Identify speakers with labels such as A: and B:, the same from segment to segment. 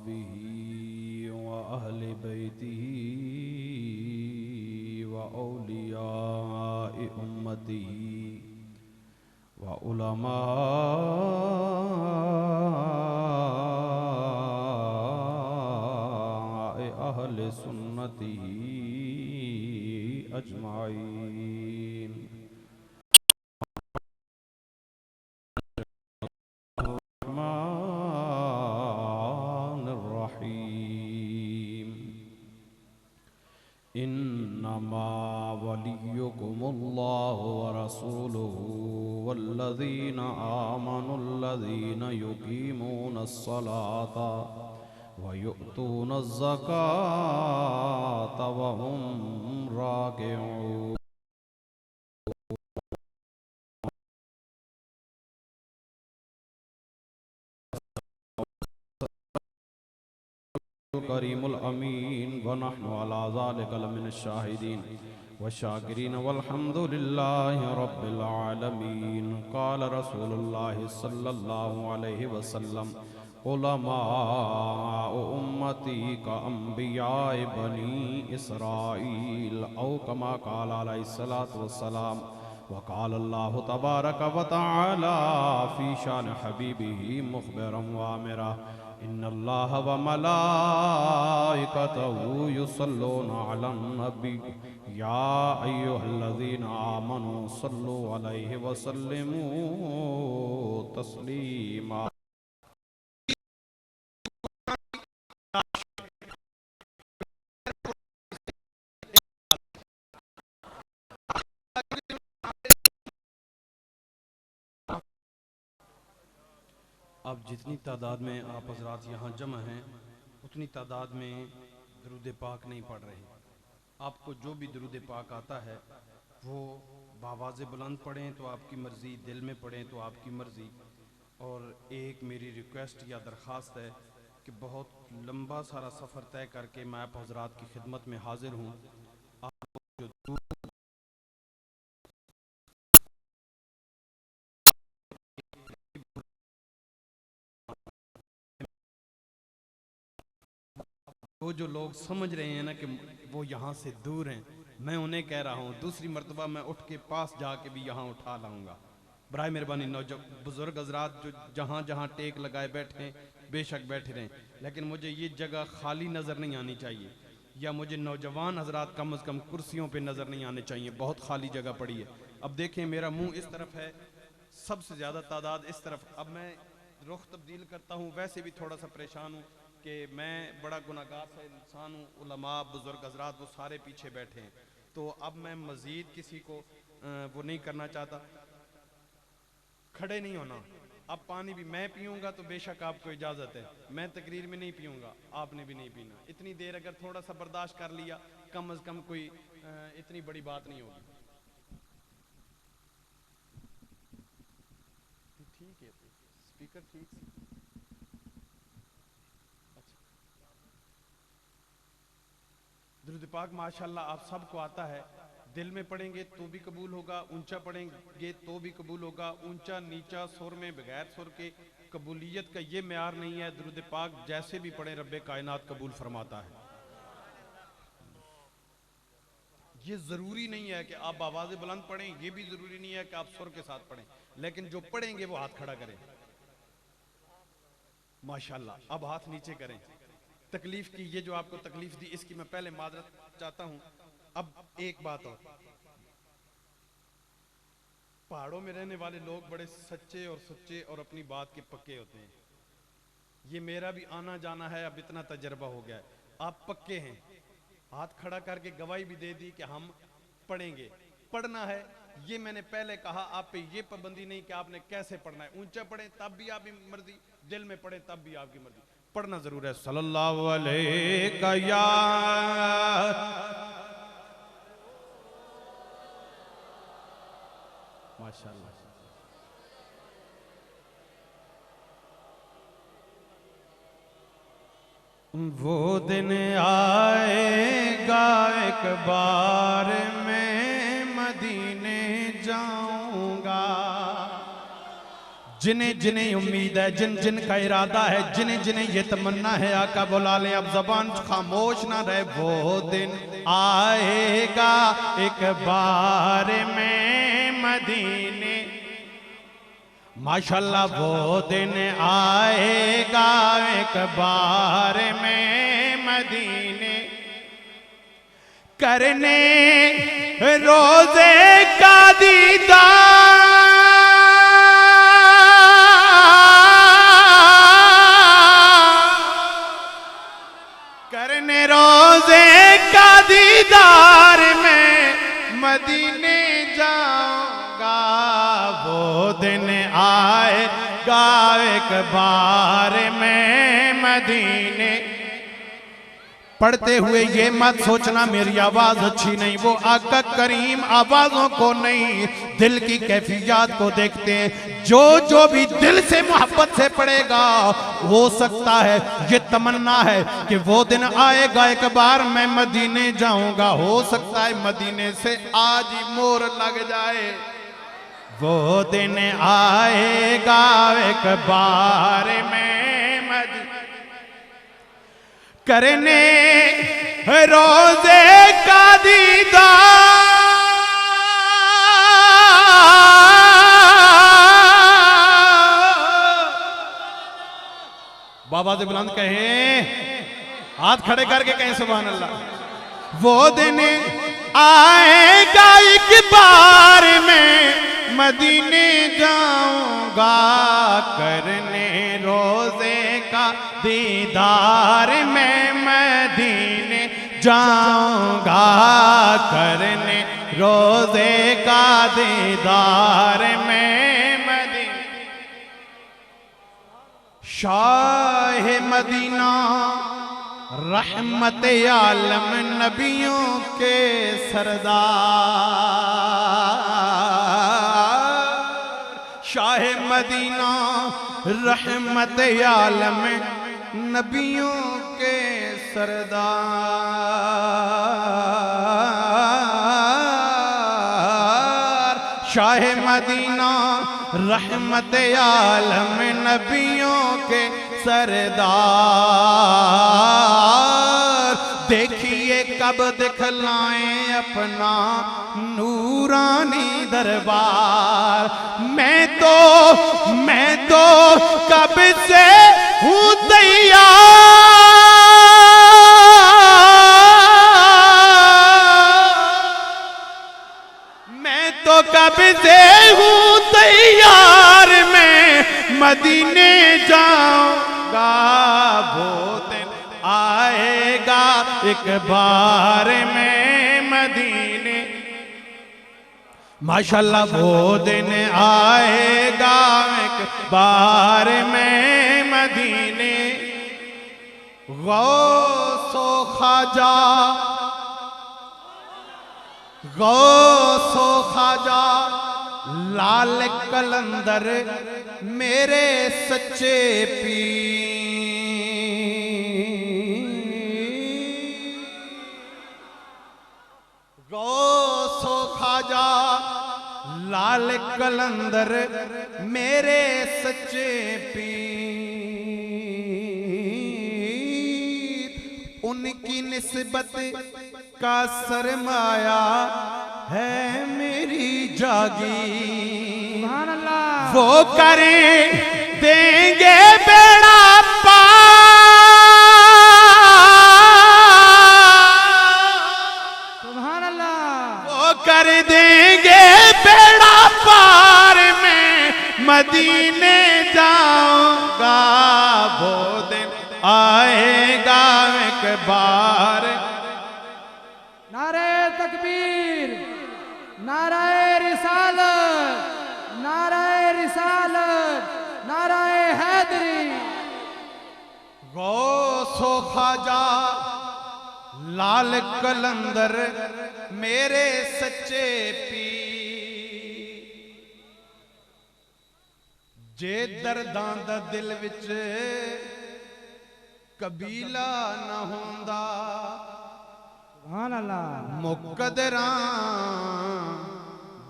A: अस्हाबिही व अहले बैतिही व औलियाए उम्मतिही व उलमाए अहले सुन्नतिही अजमाइन। इन्नमा वलियुकुमुल्लाहु व रसूलुहु वल्लज़ीना आमनुल्लज़ीना युक़ीमूनस्सलाता व यु'तूनज़्ज़काता व हुम राकिऊन। करीमुल अमीन व नहनु अला ज़ालिका लमिनश शाहिदीन व शाकिरीन वल्हम्दुलिल्लाहि रब्बिल आलमीन। क़ाल रसूलुल्लाहि सल्लल्लाहु अलैहि वसल्लम उलमाउ उम्मती का अंबियाए बनी इसराईल औ कमा क़ाल अलैहिस्सलातु वस्सलाम। वक़ाल अल्लाहु तबारक व तआला फ़ी शान हबीबिही मुख़बिरन व आमिरा इन्नल्लाह व मलाइकतहु युसल्लूना अलन नबी या अय्युहल्लज़ीना आमनू सल्लु अलैहि व सल्लिमू तस्लीमा। अब जितनी तादाद में आप हजरात यहाँ जमा हैं उतनी तादाद में दरूद पाक नहीं पढ़ रहे। आपको जो भी दरूद पाक आता है वो बावाज़ बुलंद पढ़ें तो आपकी मर्ज़ी, दिल में पढ़ें तो आपकी मर्ज़ी। और एक मेरी रिक्वेस्ट या दरख्वास्त है कि बहुत लंबा सारा सफ़र तय करके मैं आप हजरात की खिदमत में हाजिर हूँ। आप जो वो जो लोग समझ रहे हैं ना कि वो यहाँ से दूर हैं, मैं उन्हें कह रहा हूँ दूसरी मर्तबा मैं उठ के पास जाके भी यहाँ उठा लाऊंगा। बराए मेहरबानी बुजुर्ग हजरात जो जहाँ जहाँ टेक लगाए बैठे हैं बेशक बैठे रहें, लेकिन मुझे ये जगह खाली नज़र नहीं आनी चाहिए, या मुझे नौजवान हजरात कम से कम कुर्सियों पे नज़र नहीं आने चाहिए। बहुत खाली जगह पड़ी है। अब देखें मेरा मुंह इस तरफ है, सबसे ज़्यादा तादाद इस तरफ। अब मैं रुख तब्दील करता हूँ, वैसे भी थोड़ा सा परेशान हूँ कि मैं बड़ा गुनाहगार सा इंसान हूँ। उलमा बुजुर्ग हजरात वो सारे पीछे बैठे हैं, तो अब मैं मज़ीद किसी को वो नहीं करना चाहता। खड़े नहीं होना। अब पानी भी मैं पीऊँगा तो बेशक आपको इजाज़त है, मैं तकरीर में नहीं पीऊँगा, आपने भी नहीं पीना। इतनी देर अगर थोड़ा सा बर्दाश्त कर लिया कम अज़ कम कोई इतनी बड़ी बात नहीं होगी। ठीक है, स्पीकर ठीक। अच्छा, दुरूद पाक माशाल्लाह आप सबको आता है। दिल में पढ़ेंगे तो भी कबूल होगा, ऊंचा पढ़ेंगे तो भी कबूल होगा। ऊंचा नीचा सुर में बगैर सुर के कबूलियत का ये म्यार नहीं है। दुरूद पाक जैसे भी पढ़ें रब्बे कायनात कबूल फरमाता है। ये ज़रूरी नहीं है कि आप आवाज़ बुलंद पढ़ें, ये भी ज़रूरी नहीं है कि आप सुर के साथ पढ़ें, लेकिन जो पढ़ेंगे वो हाथ खड़ा करें माशाल्लाह। अब हाथ नीचे करें। तकलीफ की ये जो आपको तकलीफ दी इसकी मैं पहले माजरत चाहता हूं। अब एक बात और, पहाड़ों में रहने वाले लोग बड़े सच्चे और सच्चे और अपनी बात के पक्के होते हैं। ये मेरा भी आना जाना है, अब इतना तजर्बा हो गया है। आप पक्के हैं, हाथ खड़ा करके गवाही भी दे दी कि हम पढ़ेंगे। पढ़ना है ये मैंने पहले कहा, आप पे ये पाबंदी नहीं कि आपने कैसे पढ़ना है। ऊंचा पढ़ें तब भी आपकी मर्जी, दिल में पढ़ें तब भी आपकी मर्जी, पढ़ना जरूर है। सल्लल्लाहु अलैहि या माशाल्लाह। वो दिन आएगा एक बार मैं मदीने जाऊंगा, जिन्हें जिन्हें उम्मीद है, जिन जिन का इरादा है, जिन्हें जिन्हें ये तमन्ना है, आका बुला ले, अब जबान खामोश ना रहे। वो दिन आएगा एक बार में मदीने, माशाल्लाह वो दिन आएगा एक बार में मदीने, करने रोजे का दीदार, करने रोजे का दीदार में मदीने जाऊंगा। वो दिन आएगा एक बार में मदीने। पढ़ते हुए ये मत सोचना मेरी आवाज अच्छी नहीं, वो आका करीम आवाजों को नहीं, दिल की कैफियत को देखते हैं। जो जो भी दिल से मोहब्बत से पढ़ेगा, हो सकता है ये तमन्ना है कि वो दिन आएगा एक बार मैं मदीने जाऊंगा, हो सकता है मदीने से आज ही मोर लग जाए। वो दिन आएगा एक बार में मदीने, करने रोजे का दीदार, बाबा से बुलंद कहे, हाथ खड़े करके कहें सुभान अल्लाह। वो दिन आएगा एक बार में मदीने जाऊंगा, करने रोजे का दीदार में मदीने जाऊंगा, करने रोजे का दीदार में मदीने। शाह मदीना रहमत आलम नबियों के सरदार, शाह मदीना रहमत आलम नबियों के सरदार, शाह मदीना रहमत आलम नबियों के सरदार। देखिए कब दिखलाएं अपना नूरानी दरबार, मैं तो कब से हूँ तैयार, मैं तो कब से हूँ तैयार, मैं मदीने जाऊंगा। वो दिन आएगा एक बार में मदीने, माशाल्लाह वो दिन आएगा एक बार में मदीने। गौसो ख्वाजा, गौसो ख्वाजा लाल कलंदर मेरे सच्चे पीर, गौसो ख्वाजा लाल कलंदर मेरे सच्चे पीर, उनकी निस्बत का सरमाया है मेरी जागी, वो करें देंगे बेड़ा पार, वो कर देंगे बेड़ा पार, मैं मदीने जाऊंगा। वो दिन आएगा एक बार।
B: नारे तकबीर, नारे रिसालत, नारे रिसालत, नारे हैदरी।
A: गौसो ख्वाजा लाल कलंदर मेरे सच्चे पीर, जे दर्दां दा दिल विच कबीला न होंदा, मुकदरां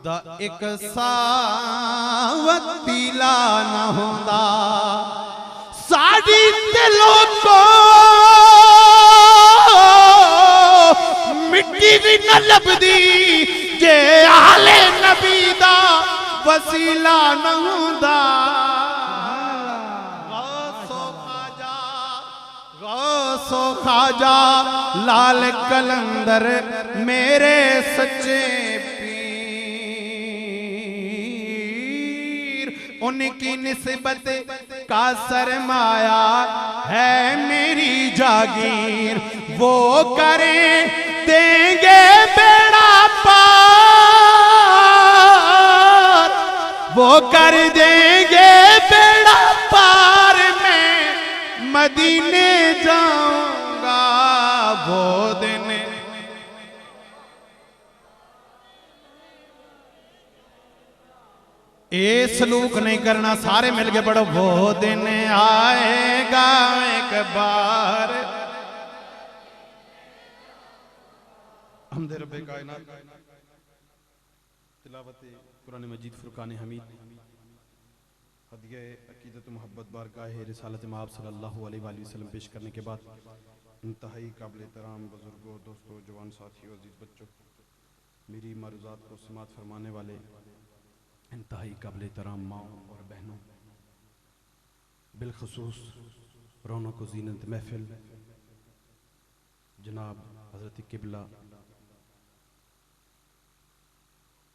A: दा एक सावत पीला ना होंदा साड़ी दिलों को मिट्टी भी न लभदी जे आले नबी दा वसीला न होंदा गौसो ख्वाजा लाल कलंदर मेरे सच्चे पीर उनकी निस्बत का सरमाया है मेरी जागीर वो करें देंगे बेड़ा पार वो कर देंगे बेड़ा पार मैं मदीने जाऊंगा वो दिन ए सलूक नहीं करना सारे मिल के पढ़ो वो दिन आएगा एक बार हमदे रब्बे कायनात तिलावत कुरान मजीद फुरकान हमीद हदिया अकीदत मोहब्बत बारगाह रिसालत माब सल्लल्लाहु अलैहि वसल्लम पेश करने के बाद इंतहाई काबिल एहतराम बुजुर्गों दोस्तों जवान साथियों अजीज बच्चों मेरी मरुज़ात को समात फरमाने वाले इंतहाई काबिल एहतराम माओ और बहनों बिलखसूस रौनक व ज़ीनत महफिल जनाब हज़रत किबला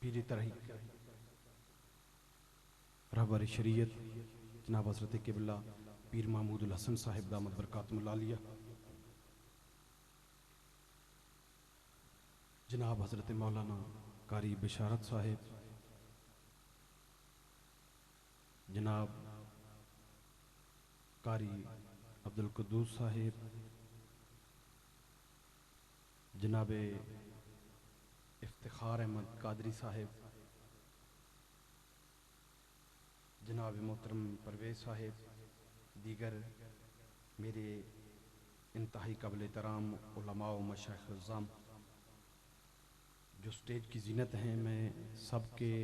A: पीरी तरही रहबर शरीयत जनाब हज़रत किबला पीर महमूदुल हसन साहिब दामद बरकातुहुल आलिया जनाब हज़रत मौलाना कारी बिशारत साहिब जनाब कारी अब्दुल कुद्दूस साहिब जनाब इफ्तिखार अहमद कादरी साहिब जनाब मोहतरम परवेज साहिब दीगर मेरे इंतहाई काबिल एहतराम उलमा व मशाइख अज़्ज़ाम जो स्टेज की जीनत हैं मैं सबके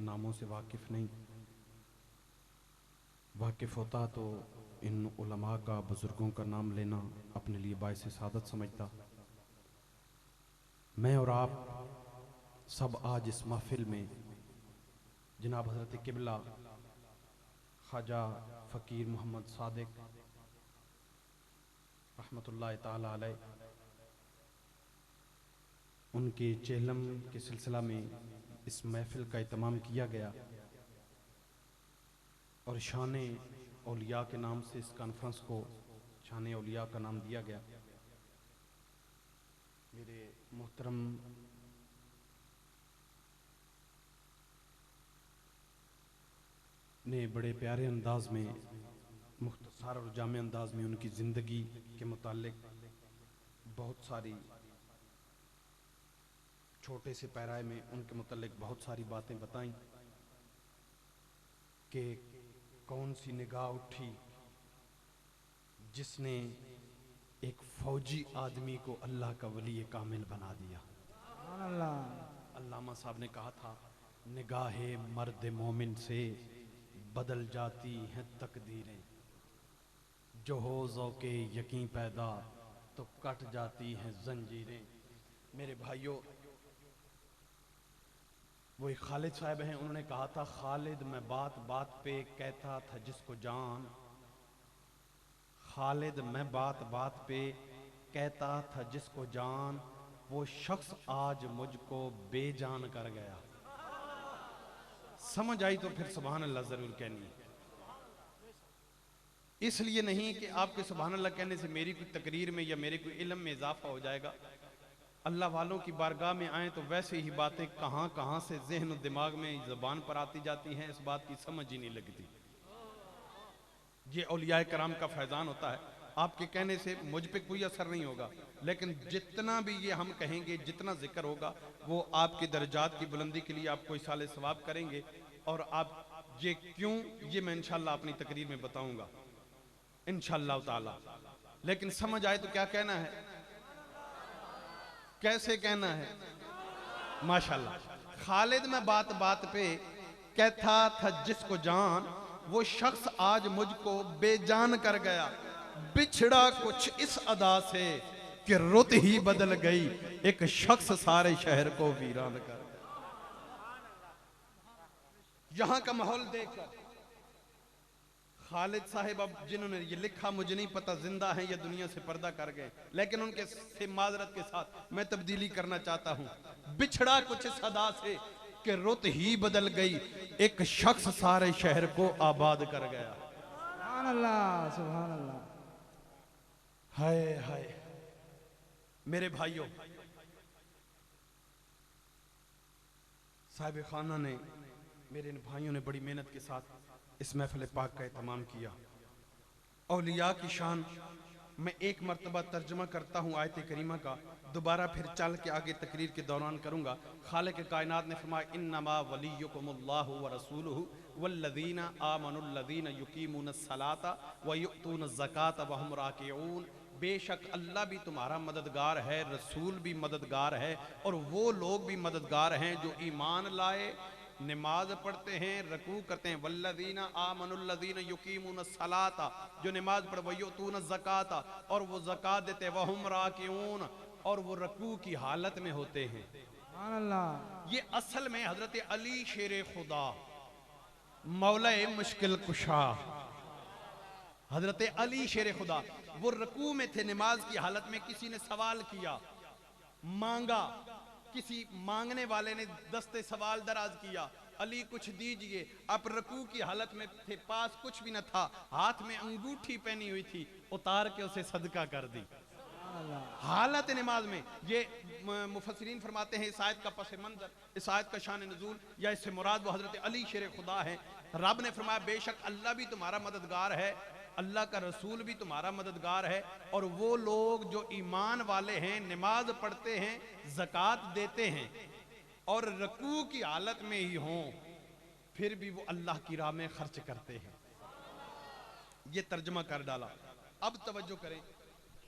A: नामों से वाकिफ़ नहीं वाकिफ़ होता तो इन उलमा का बुज़ुर्गों का नाम लेना अपने लिए बाइस सादत समझता मैं और आप सब आज इस महफिल में जनाब हज़रत किबला ख्वाजा फ़कीर मोहम्मद सादिक रहमतुल्लाह ताला अलैह उनके चेहलम के सिलसिला में इस महफिल का इत्माम किया गया और शान औलिया के नाम से इस कॉन्फ्रेंस को शान औलिया का नाम दिया गया। मेरे मोहतरम ने बड़े प्यारे अंदाज में मुख्तसार और जामे अंदाज में उनकी ज़िंदगी के मुतालिक बहुत सारी छोटे से पैराए में उनके मुतालिक बहुत सारी बातें बताईं कि कौन सी निगाह उठी जिसने एक फौजी आदमी को अल्लाह का वली कामिल बना दिया। अल्लामा साहब ने कहा था निगाहे मर्द मोमिन से बदल जाती हैं तकदीरें जो हो ज़ौक़े यकीन पैदा तो कट जाती हैं जंजीरें। मेरे भाइयों वही खालिद साहब हैं उन्होंने कहा था खालिद मैं बात बात पे कहता था जिसको जान खालिद मैं बात बात पे कहता था जिसको जान वो शख्स आज मुझको बेजान कर गया। समझ आई तो फिर सुभान अल्लाह जरूर कहनी। इसलिए नहीं कि आपके सुभान अल्लाह कहने से मेरी कोई तकरीर में या मेरे कोई इल्म में इजाफा हो जाएगा। अल्लाह वालों की बारगाह में आए तो वैसे ही बातें कहाँ कहाँ से ज़हन और दिमाग में ज़बान पर आती जाती हैं, इस बात की समझ ही नहीं लगती। ये औलियाए कराम का फैज़ान होता है। आपके कहने से मुझ पे कोई असर नहीं होगा, लेकिन जितना भी ये हम कहेंगे जितना जिक्र होगा वो आपके दर्जात की बुलंदी के लिए आपको इसाले सवाब करेंगे। और आप ये क्यों ये मैं इंशाअल्लाह अपनी तकरीर में बताऊंगा इंशाअल्लाह ताला। लेकिन समझ आए तो क्या कहना है, कैसे कहना है? माशाअल्लाह। खालिद में बात बात पे कहता था जिसको जान, वो शख्स आज मुझको बेजान कर गया। बिछड़ा कुछ इस अदा से कि रुत ही बदल गई, एक शख्स सारे शहर को वीरान कर गया। यहां का माहौल देखकर खालिद साहिब, अब जिन्होंने ये लिखा मुझे नहीं पता जिंदा हैं या दुनिया से पर्दा कर गए, लेकिन उनके से माजरत के साथ मैं तब्दीली करना चाहता हूं। बिछड़ा कुछ इस अदा से कि रुत ही बदल गई, एक शख्स सारे शहर को आबाद कर गया।
B: सुभान अल्लाह, सुभान अल्लाह।
A: हाय हाय मेरे भाइयों, साहिब खाना ने, मेरे इन भाइयों ने बड़ी मेहनत के साथ इस महफिल पाक का एहतमाम किया। औलिया की शान मैं एक मरतबा तर्जमा करता हूँ आयत करीमा का, दोबारा फिर चल के आगे तकरीर के दौरान करूँगा। खालिक कायनात ने फरमाया इन्नमा वलियुकुमुल्लाहु व रसूलुहु वल्लज़ीना आमनुल्लज़ीना युकीमुनस्सलाता व युअतूनज़्ज़काता व हुम राकिऊन। बेशक अल्लाह भी तुम्हारा मददगार है, रसूल भी मददगार है, और वो लोग भी मददगार हैं जो ईमान लाए, नमाज पढ़ते हैं, रकू करते हैं। वल्लज़ीना आमनुल्लज़ीना युकीमुनस्सलाता, जो नमाज पढ़, वयुतूनज़्ज़काता, और वो ज़कात देते, वहुम राकिऊन, और वो रकू की हालत में होते हैं।
B: सुभान अल्लाह।
A: ये असल में हजरत अली शेर खुदा, मौला मुश्किल कुशा, हजरत अली शेर खुदा, वो रकू में थे नमाज की हालत में। किसी ने सवाल किया, मांगा, किसी मांगने वाले ने दस्ते सवाल दराज किया, अली कुछ दीजिए। आप रकू की हालत में थे, पास कुछ भी न था, हाथ में अंगूठी पहनी हुई थी, उतार के उसे सदका कर दी हालत नमाज में। ये मुफस्सिरीन फरमाते हैं इस आयत का पस मंजर, इस आयत का शान नज़ूल या इससे मुराद वो हजरत अली शेर खुदा है। रब ने फरमाया बेशक अल्लाह भी तुम्हारा मददगार है, अल्लाह का रसूल भी तुम्हारा मददगार है, और वो लोग जो ईमान वाले हैं, नमाज पढ़ते हैं, ज़कात देते हैं, और रकू की हालत में ही हों, फिर भी वो अल्लाह की राह में खर्च करते हैं। ये तर्जमा कर डाला। अब तवज्जो करें,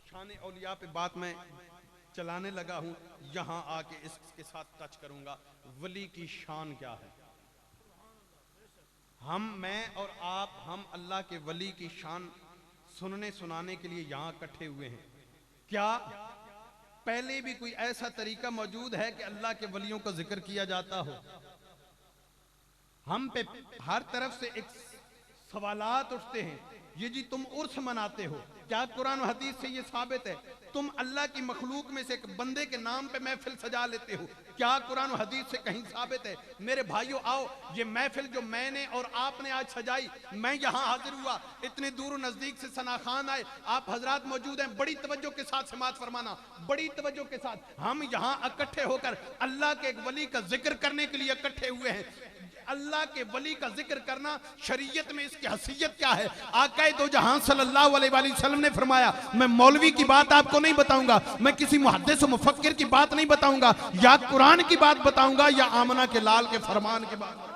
A: शान औलिया पे बात मैं चलाने लगा हूं, यहां आके इसके साथ टच करूंगा। वली की शान क्या है? मैं और आप, हम अल्लाह के वली की शान सुनने सुनाने के लिए यहां इकट्ठे हुए हैं। क्या पहले भी कोई ऐसा तरीका मौजूद है कि अल्लाह के वलियों का जिक्र किया जाता हो? हम पे हर तरफ से एक सवालात उठते हैं, ये जी तुम उर्स मनाते हो, क्या कुरान और हदीस से ये साबित है? तुम अल्लाह की मखलूक में से एक बंदे के नाम पे महफिल सजा लेते हो, क्या कुरान और हदीस से कहीं साबित है? मेरे भाइयों आओ, ये महफिल जो मैंने और आपने आज सजाई, मैं यहाँ हाजिर हुआ, इतने दूर नजदीक से सना खान आए, आप हजरात मौजूद हैं, बड़ी तवज्जो के साथ समात फरमाना, बड़ी तवज्जो के साथ। हम यहाँ इकट्ठे होकर अल्लाह के एक वली का जिक्र करने के लिए इकट्ठे हुए हैं। अल्लाह के वली का जिक्र करना शरीयत में इसकी हसीयत क्या है? आका दो जहां सल्लल्लाहु अलैहि वसल्लम ने फरमाया, मैं मौलवी की बात आपको नहीं बताऊंगा, मैं किसी मुहद्दिस मुफक्किर की बात नहीं बताऊंगा, या कुरान की बात बताऊंगा, या आमना के लाल के फरमान की बात।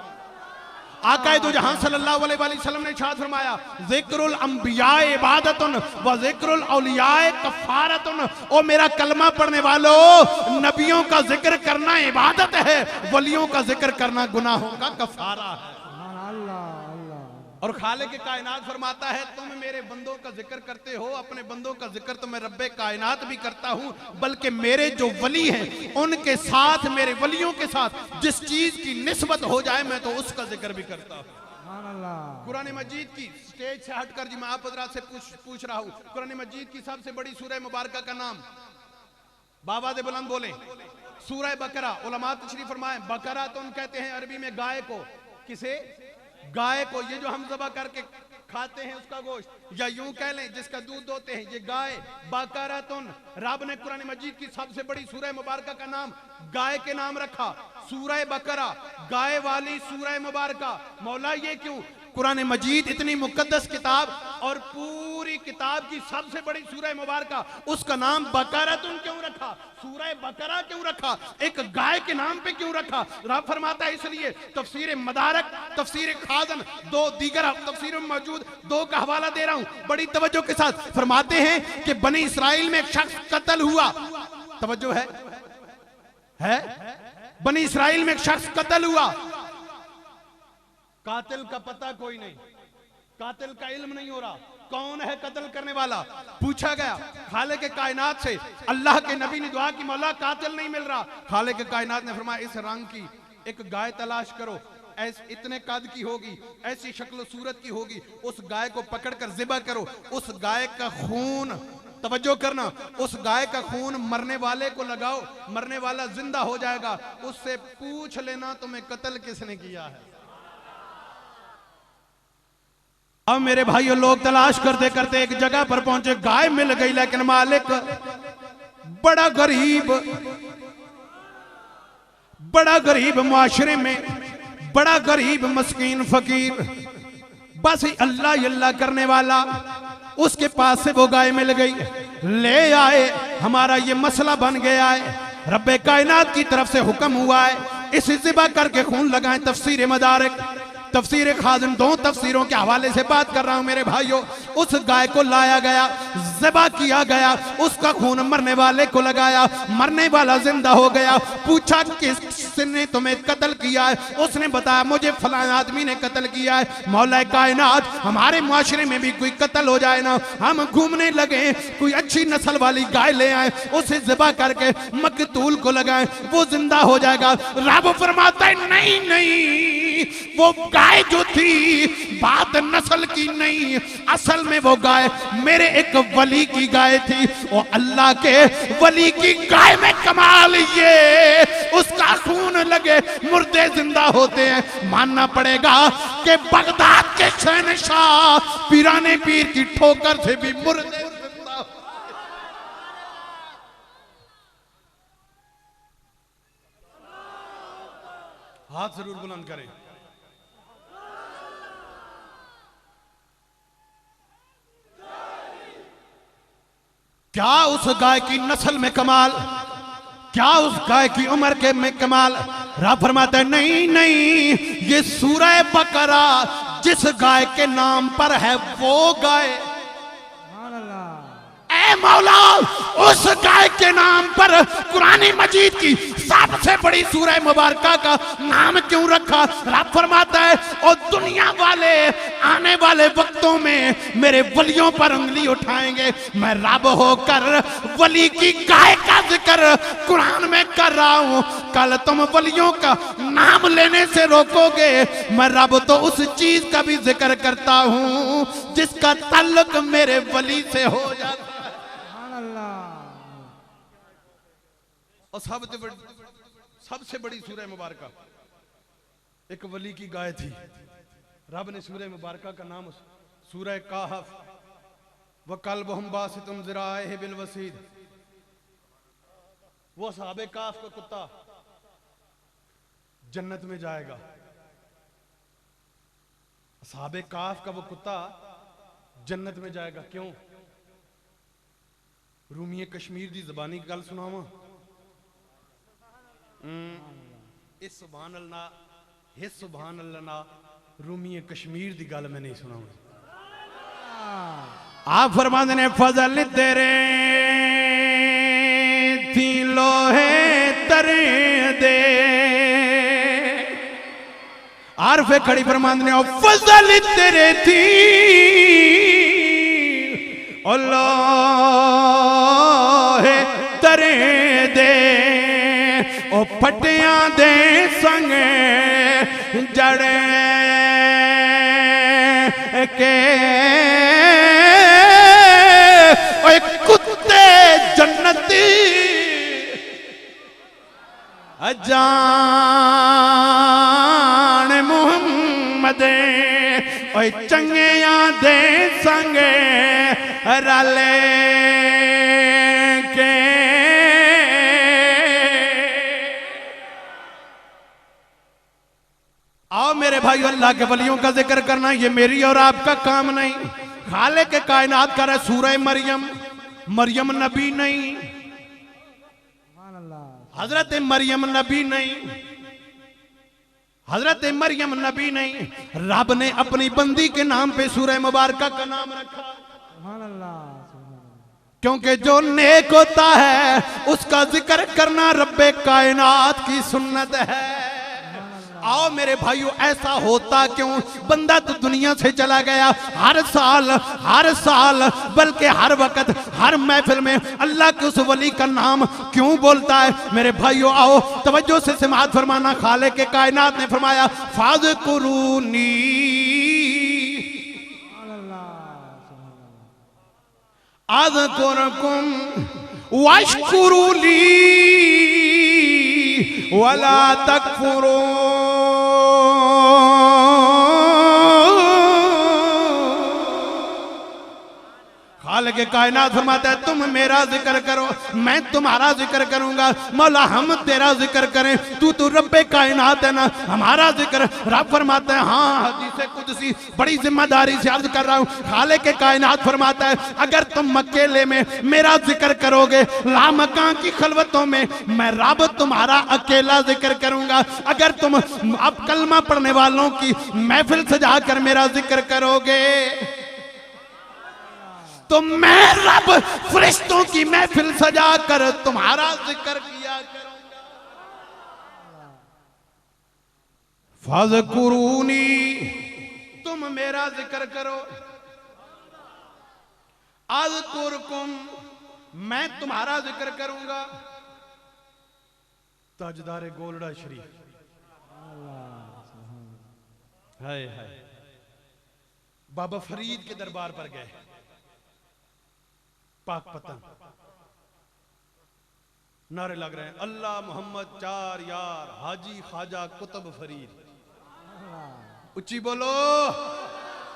A: आका दो जहां सल्लल्लाहु अलैहि वसल्लम ने इरशाद फरमाया, जिक्रुल अंबिया इबादतुन व जिक्रुल औलिया कफारतुन। ओ मेरा कलमा पढ़ने वालों, नबियों का जिक्र करना इबादत है, वलियों का जिक्र करना गुनाहों का कफारा है। और खालिक के कायनात फरमाता है, तुम मेरे बंदों का जिक्र करते हो, अपने बंदों का जिक्र तो मैं रब्बे कायनात भी करता हूं, बल्कि मेरे जो वली हैं उनके साथ, मेरे वलियों के साथ जिस चीज की निस्बत हो जाए मैं तो उसका जिक्र भी करता हूं। कुरान मजीद की, स्टेज से हटकर जी मैं आप हजरात से पूछ रहा हूं, कुरान मजीद की सबसे बड़ी सूरह मुबारका का नाम, बाबा दे बुलंद बोले, सूरह बकरा। उलमा तशरीफ फरमाए, बकरा तो हम कहते हैं अरबी में गाय को, किसे? गाय को। ये जो हम ज़बह करके खाते हैं उसका गोश्त, या यूं कह लें जिसका दूध दोते हैं, ये गाय। बकरातुन, रब ने कुरान मजीद की सबसे बड़ी सूरह मुबारका का नाम गाय के नाम रखा, सूरह बकरा, गाय वाली सूरह मुबारका। मौला ये क्यों? कुरान मजीद इतनी मुकद्दस किताब और पूरी किताब की सबसे बड़ी सूरह मुबारका, उसका नाम बकरातुन क्यों रखा? सूरह बकरा क्यों रखा? एक गाय के नाम पे क्यों रखा? रब फरमाता है इसलिए। तफसीर मदारक, तफसीर खाजन, दो दीगर तफसीरों में मौजूद दो का हवाला दे रहा हूं, बड़ी तवज्जो के साथ। फरमाते हैं कि बनी इसराइल में एक शख्स कत्ल हुआ, तवज्जो है बनी इसराइल में एक शख्स कत्ल हुआ, कातिल का पता कोई नहीं, कातिल का इल्म नहीं हो रहा, कौन है कत्ल करने वाला। पूछा गया खालिक के कायनात से, अल्लाह के नबी ने दुआ की, मौला कातिल नहीं मिल रहा। खालिक के कायनात ने फरमाया इस रंग की एक गाय तलाश करो, इतने कद की होगी, ऐसी शक्ल सूरत की होगी, उस गाय को पकड़कर ज़िबा करो, उस गाय का खून, तवज्जो करना, उस गाय का खून मरने वाले को लगाओ, मरने वाला जिंदा हो जाएगा, उससे पूछ लेना तुम्हें कत्ल किसने किया है। अब मेरे भाइयों लोग तलाश करते करते एक जगह पर पहुंचे, गाय मिल गई लेकिन मालिक बड़ा गरीब मुआशरे में, बड़ा गरीब मस्कीन फकीर, बस अल्लाह अल्लाह करने वाला, उसके पास से वो गाय मिल गई, ले आए, हमारा ये मसला बन गया है, रब्बे कायनात की तरफ से हुक्म हुआ है इसे ज़िबा करके खून लगाएं। तफसीर मदारिक, तफसीर खादिम, दो तफसीरों के हवाले से बात कर रहा हूं मेरे भाइयों। उस गाय को लाया गया, ज़िबा किया गया, उसका खून मरने वाले को लगाया, मरने वाला जिंदा हो गया। पूछा किसने तुम्हें कत्ल किया है, उसने बताया मुझे फलां आदमी ने कत्ल किया है। मौला कायनात हमारे मुआशरे में भी कोई कत्ल हो जाए ना, हम घूमने लगे, कोई अच्छी नस्ल वाली गाय ले आए, उसे ज़िबा करके मकतूल को लगाएं, वो जिंदा हो जाएगा। रब फरमाता है नहीं नहीं, वो गाय जो थी बात नस्ल की नहीं, असल में वो गाय मेरे एक वली की गाय थी, और अल्लाह के वली की गाय में कमाल ये उसका खून लगे मुर्दे जिंदा होते हैं। मानना पड़ेगा कि बगदाद के शहनशाह पीराने पीर की ठोकर से भी मुर्दे जिंदा होते हैं। हाथ जरूर बुलंद करें। क्या उस गाय की नस्ल में कमाल, क्या उस गाय की उम्र के में कमाल। रब फरमाता है नहीं नहीं, ये सूरह बकरा जिस गाय के नाम पर है वो गाय, ऐ मौला उस गाय के नाम पर कुरान मजीद की सबसे बड़ी सूरह मुबारका का नाम क्यों रखा। रब फरमाता है और दुनिया वाले आने वाले वक्तों में मेरे वलियों पर उंगली उठाएंगे, मैं रब होकर वली की गाय का जिक्र कुरान में कर रहा हूं, कल तुम वलियों का नाम लेने से रोकोगे, मैं रब तो उस चीज का भी जिक्र करता हूं जिसका ताल्लुक मेरे वली से हो जाता। और सबसे बड़ी सूरह मुबारका एक वली की गाय थी। रब ने सूरह मुबारका का नाम सूरह काहफ, व कल्बुहुम बासितुन ज़िराइहि बिल वसीद, वो साहबे काफ का कुत्ता जन्नत में जाएगा। साहबे काफ का वो कुत्ता जन्नत में जाएगा। क्यों? रूमी कश्मीर दी ज़बानी गल सुनावा, इस सुभान अल्लाह हिस सुभान अल्लाह ना रूमी कश्मीर दी गल मैं नहीं सुनाऊंगा। आप फरमाते ने फजल तेरे थी लोहे तरे दे, आरफे खड़ी फरमाते ने फजल तेरे थी लोहे तरे दे, ओ फटियां दे संग जड़े के ओ कुत्ते जन्नती जान मुहम्मद ओ चंगियां दे संग रले के। आओ मेरे भाई, अल्लाह के वलियों का जिक्र करना ये मेरी और आपका काम नहीं। खालिक के कायनात कर है सूरह मरियम, मरियम नबी नहीं, हजरत मरियम नबी नहीं, हजरत मरियम नबी नहीं। रब ने अपनी बंदी के नाम पे सूरह मुबारका का नाम रखा। क्योंकि जो नेक होता है उसका जिक्र करना रब्बे कायनात की सुन्नत है। आओ मेरे भाइयों, ऐसा होता क्यों? बंदा तो दुनिया से चला गया, हर साल बल्कि हर वक्त हर महफिल में अल्लाह के उस वली का नाम क्यों बोलता है? मेरे भाइयों आओ तवज्जो से समाअत फरमाना। खाले के कायनात ने फरमाया फाज़कुरूनी अज़कुरकुम वश्कुरूली वला तकफुरून। खालिक के कायनात फरमाता है तुम मेरा जिक्र करो मैं तुम्हारा जिक्र करूंगा। मौला हम तेरा जिक्र करें, तू रब्बे कायनात है ना, हमारा जिक्र। रब फरमाता है हाँ हदीस कुदसी बड़ी जिम्मेदारी से अर्ज कर रहा हूं। खालिक के कायनात फरमाता है अगर तुम अकेले में मेरा जिक्र करोगे, लामकां की खलवतों में मैं रब तुम्हारा अकेला जिक्र करूंगा। अगर तुम अब कलमा पढ़ने वालों की महफिल सजा कर मेरा जिक्र करोगे तो मैं रब फरिश्तों की महफिल सजा कर तुम्हारा जिक्र किया करूंगा। फाज़कुरूनी तुम मेरा जिक्र करो, अज़कुरकुम मैं तुम्हारा जिक्र करूंगा। ताजदार गोलड़ा शरीफ हाय हाय बाबा फरीद के दरबार पर गए, पाक पतन नारे लग रहे हैं अल्लाह मोहम्मद चार यार हाजी ख्वाजा कुतुब फरीद। उच्ची बोलो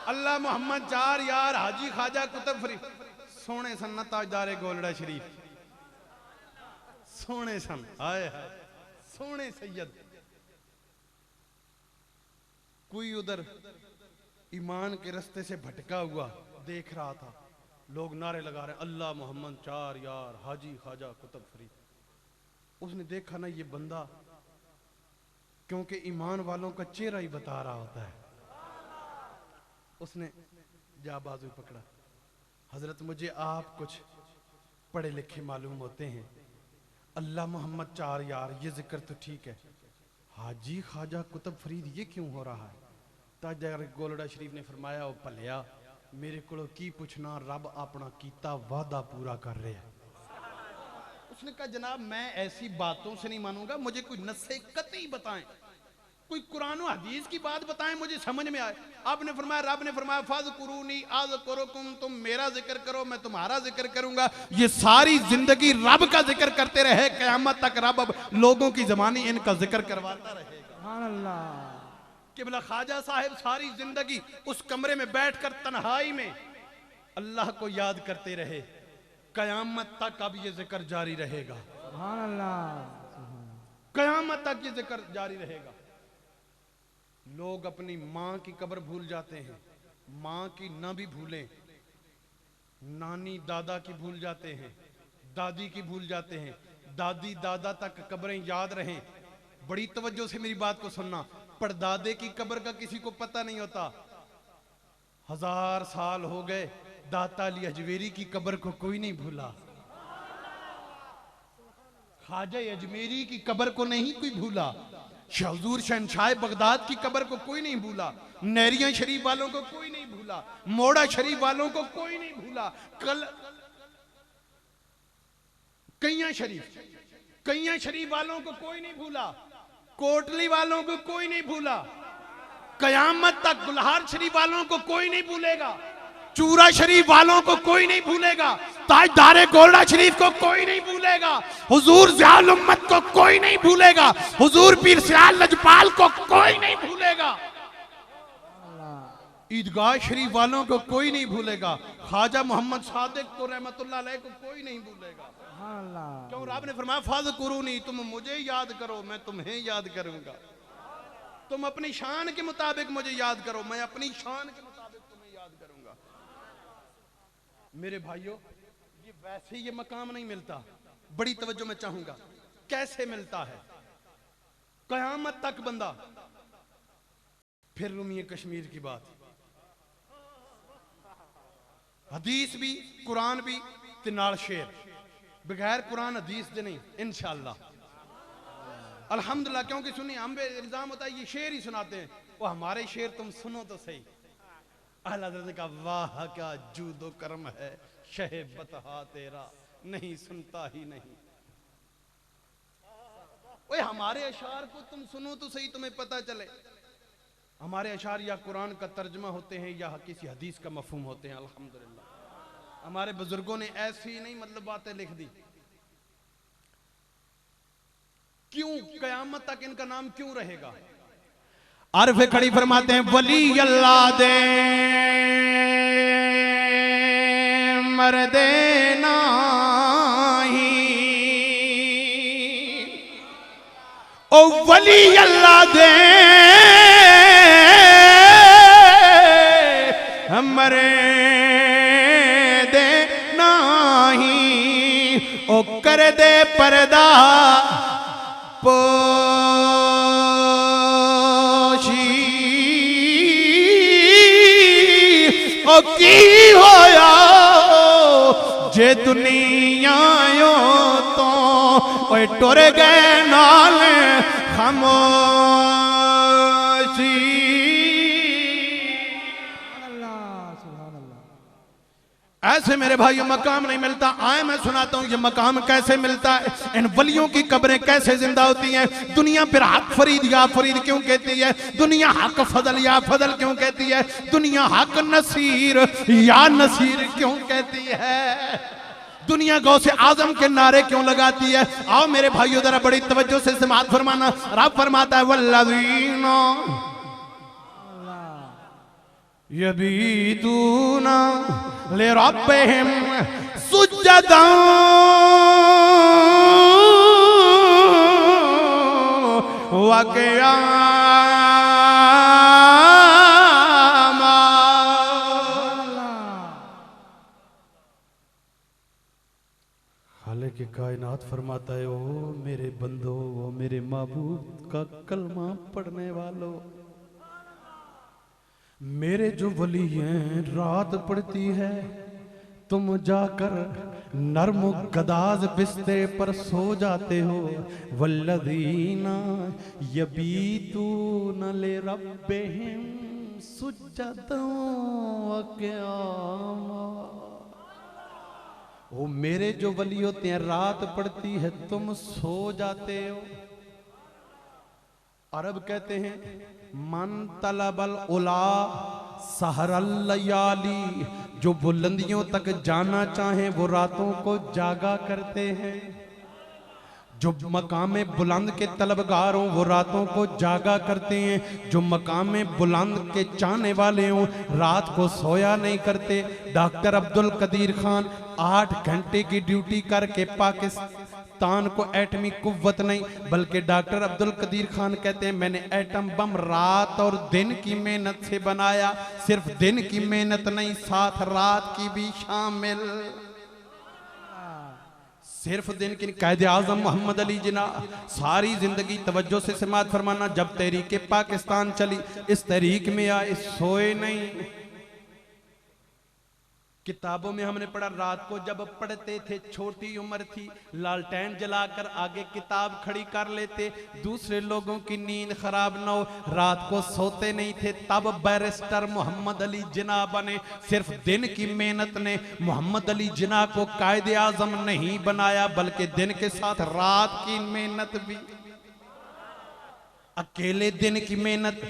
A: अल्लाह मोहम्मद चार यार हाजी ख्वाजा कुतुब फरीद। सोने सन ना ताजदारे गोलड़ा शरीफ, सोने सन हाय हाय सोने सैयद। कोई उधर ईमान के रास्ते से भटका हुआ देख रहा था, लोग नारे लगा रहे अल्लाह मोहम्मद चार यार हाजी ख्वाजा कुतुब फरीद। उसने देखा ना ये बंदा, क्योंकि ईमान वालों का चेहरा ही बता रहा होता है, उसने जा बाजू पकड़ा। हजरत मुझे आप कुछ पढ़े लिखे मालूम होते हैं, अल्लाह मोहम्मद चार यार ये जिक्र तो ठीक है, हाजी ख्वाजा कुतुब फरीद ये क्यों हो रहा है? ताजदार गोलड़ा शरीफ ने फरमाया ओ भलिया मेरे को की पूछना, रब अपना कीता वादा पूरा कर रहे हैं। उसने कहा जनाब मैं ऐसी बातों से नहीं मानूंगा, मुझे कोई नस्से कतई बताएं, कोई कुरान और हदीस की बात बताएं मुझे समझ में आए। आपने फरमाया रब ने फरमाया फाज़कुरूनी अज़कुरकुम तुम मेरा जिक्र करो मैं तुम्हारा जिक्र करूंगा। ये सारी जिंदगी रब का जिक्र करते रहे, क़यामत तक रब अब लोगों की ज़बानी इनका जिक्र करवाता रहेगा। सुभान अल्लाह। किबला ख्वाजा साहिब सारी जिंदगी उस कमरे में बैठकर तन्हाई में अल्लाह को याद करते रहे, कयामत तक अब ये जिक्र जारी रहेगा। सुभान अल्लाह। कयामत तक ये जिक्र जारी रहेगा। लोग अपनी माँ की कब्र भूल जाते हैं, माँ की ना भी भूलें, नानी दादा की भूल जाते हैं, दादी की भूल जाते हैं, दादी दादा तक कब्रें याद रहें। बड़ी तवज्जो से मेरी बात को सुनना, परदादे की कब्र का किसी को पता नहीं होता। 1000 साल हो गए दाता अली अजमेरी की कब्र को कोई नहीं भूला, ख्वाजा अजमेरी की कब्र को नहीं कोई भूला, हुजूर शहंशाह बगदाद की कब्र को कोई नहीं भूला, नहरिया शरीफ वालों को कोई नहीं भूला, मोड़ा शरीफ वालों को कोई नहीं भूला, कैया शरीफ वालों को कोई नहीं भूला, कोटली वालों को कोई नहीं भूला, कयामत तक गुलहार शरीफ वालों को कोई नहीं भूलेगा, चूरा शरीफ वालों को कोई नहीं भूलेगा, ताजदारे गोलड़ा शरीफ को कोई नहीं भूलेगा, हुजूर ज़ियाउल उम्मत को कोई नहीं भूलेगा, हुजूर पीर सिराज लजपाल को कोई नहीं भूलेगा, ईदगाह शरीफ वालों को कोई नहीं भूलेगा, ख्वाजा मोहम्मद सादिक को रहमतुल्लाह अलैह को कोई नहीं भूलेगा। क्यों? रब ने फरमाया फाज़कुरूनी तुम मुझे याद करो मैं तुम्हें याद करूंगा। तुम अपनी शान के मुताबिक मुझे याद करो, मैं अपनी शान के मुताबिक तुम्हें याद करूंगा। मेरे भाइयों ये वैसे ये मकाम नहीं मिलता, बड़ी तवज्जो मैं चाहूंगा कैसे मिलता है। कयामत तक बंदा, फिर रूमी कश्मीर की बात, हदीस भी कुरान भी ते नाल शेर बगैर कुरान हदीस दे नहीं इंशाअल्लाह अल्हम्दुलिल्लाह। क्योंकि सुनिए हम पे इल्जाम होता है ये शेर ही सुनाते हैं, वो हमारे शेर तुम सुनो तो सही। अहले हज़रत का वाह क्या जूदो करम है, शहे बतहा तेरा नहीं सुनता ही नहीं। ओए हमारे अशार को तुम सुनो तो सही, तुम्हें पता चले हमारे अशार या कुरान का तर्जमा होते हैं या किसी हदीस का मफहूम होते हैं। अल्हम्दुलिल्लाह हमारे बुजुर्गों ने ऐसी नहीं मतलब बातें लिख दी। क्यों कयामत तक इनका नाम क्यों रहेगा? आरिफ खड़ी फरमाते हैं वली अल्लाह दे मर्दे नाही, ओ वली अल्लाह दे मरे दे नाही, ओ कर दे पर्दा की होया जे दुनिया यो तो ओए टुर गए नाल खामोशी। ऐसे मेरे भाइयों मकाम नहीं मिलता। आए मैं सुनाता हूँ ये मकाम कैसे मिलता है, इन वलियों की कब्रें कैसे जिंदा होती हैं। दुनिया फिर हक फरीद या फरीद क्यों कहती है, दुनिया हक फजल या फजल क्यों कहती है, दुनिया हक नसीर या नसीर क्यों कहती है, दुनिया गौसे आजम के नारे क्यों लगाती है। आओ मेरे भाइयों जरा बड़ी तवज्जो से समाअत फरमाना। रब फरमाता है वल्लज़ीना यबीतूना लिरब्बिहिम सुज्जदन व क़ियामा। खालिक़ कायनात फरमाता है ओ मेरे बंदो, ओ मेरे महबूब का कलमा पढ़ने वालों, मेरे जो वली हैं रात पड़ती है तुम जाकर नर्म गदाज बिस्तर पर सो जाते हो। वल्लज़ीना यबीतूना लिरब्बिहिम सुज्जदन व क़ियामा। वो मेरे जो वली होते हैं रात पड़ती है तुम सो जाते हो। अरब कहते हैं मन तलबल उला सहरल लयाली, जो बुलंदियों तक जाना चाहे वो रातों को जागा करते हैं। जो मकामे बुलंद के तलबगार हों वो रातों को जागा करते हैं। जो मकामे बुलंद के चाहने वाले हों रात को सोया नहीं करते। डॉक्टर अब्दुल कदीर खान 8 घंटे की ड्यूटी करके पाकिस्तान को एटमी कुव्वत नहीं, बल्कि डॉक्टर अब्दुल कदीर खान कहते हैं मैंने एटम बम रात और दिन की मेहनत से बनाया। सिर्फ दिन की मेहनत नहीं, साथ रात की भी शामिल। सिर्फ दिन की कायदे आजम मोहम्मद अली जिना सारी जिंदगी तवज्जो से समाअत फरमाना। जब तहरीक पाकिस्तान चली इस तहरीक में आए सोए नहीं। किताबों में हमने पढ़ा रात को जब पढ़ते थे छोटी उम्र थी लालटेन जलाकर आगे किताब खड़ी कर लेते दूसरे लोगों की नींद खराब ना हो। रात को सोते नहीं थे तब बैरिस्टर मोहम्मद अली जिना बने। सिर्फ दिन की मेहनत ने मोहम्मद अली जिना को कायदे आजम नहीं बनाया, बल्कि दिन के साथ रात की मेहनत भी। अकेले दिन की मेहनत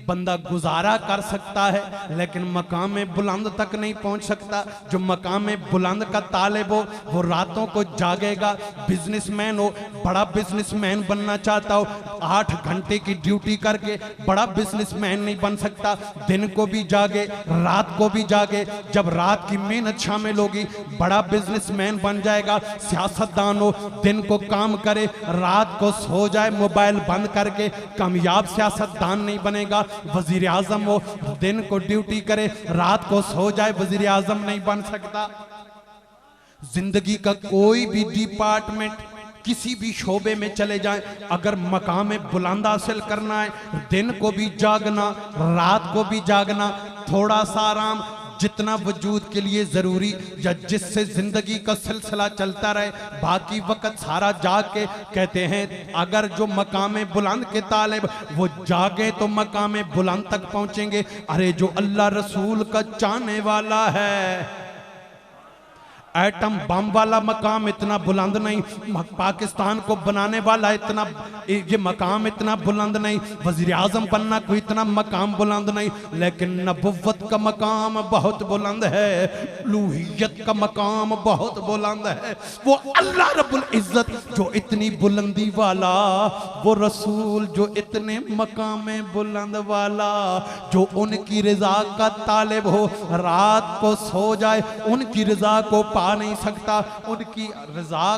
A: बंदा गुजारा कर सकता है लेकिन मकाम बुलंद तक नहीं पहुंच सकता। जो मकाम बुलंद का तालिब हो वो रातों को जागेगा। बिजनेसमैन हो, बड़ा बिजनेसमैन बनना चाहता हो, 8 घंटे की ड्यूटी करके बड़ा बिजनेसमैन नहीं बन सकता। दिन को भी जागे रात को भी जागे। जब रात की मेहनत शामिल होगी बड़ा बिजनेसमैन बन जाएगा। सियासतदान हो, दिन को काम करे रात को सो जाए मोबाइल बंद करके, कामयाब सियासतदान नहीं बनेगा। वजीर आजम हो, दिन को ड्यूटी करे रात को सो जाए वजीर आजम नहीं बन सकता। जिंदगी का कोई भी डिपार्टमेंट किसी भी शोबे में चले जाएं, अगर मकाम बुलंद हासिल करना है दिन को भी जागना रात को भी जागना, थोड़ा सा आराम जितना वजूद के लिए जरूरी या जिससे जिंदगी का सिलसिला चलता रहे, बाकी वक्त सारा जाग के कहते हैं अगर जो मकाम बुलंद के तालिब वो जागे तो मकाम बुलंद तक पहुंचेंगे। अरे जो अल्लाह रसूल का चाहने वाला है, एटम बम वाला मकाम इतना बुलंद नहीं, पाकिस्तान को बनाने वाला इतना ये मकाम इतना बुलंद नहीं, वजीर आजम बनना कोई इतना मकाम बुलंद नहीं, लेकिन नबुव्वत का मकाम बहुत बुलंद है, लूहियत का मकाम बहुत बुलंद है। वो अल्लाह रब्बुल इज्जत जो इतनी बुलंदी वाला, वो रसूल जो इतने मकाम बुलंद वाला, जो उनकी रजा का तालिब हो, रात को सो जाए उनकी रजा को पा नहीं सकता, उनकी रजा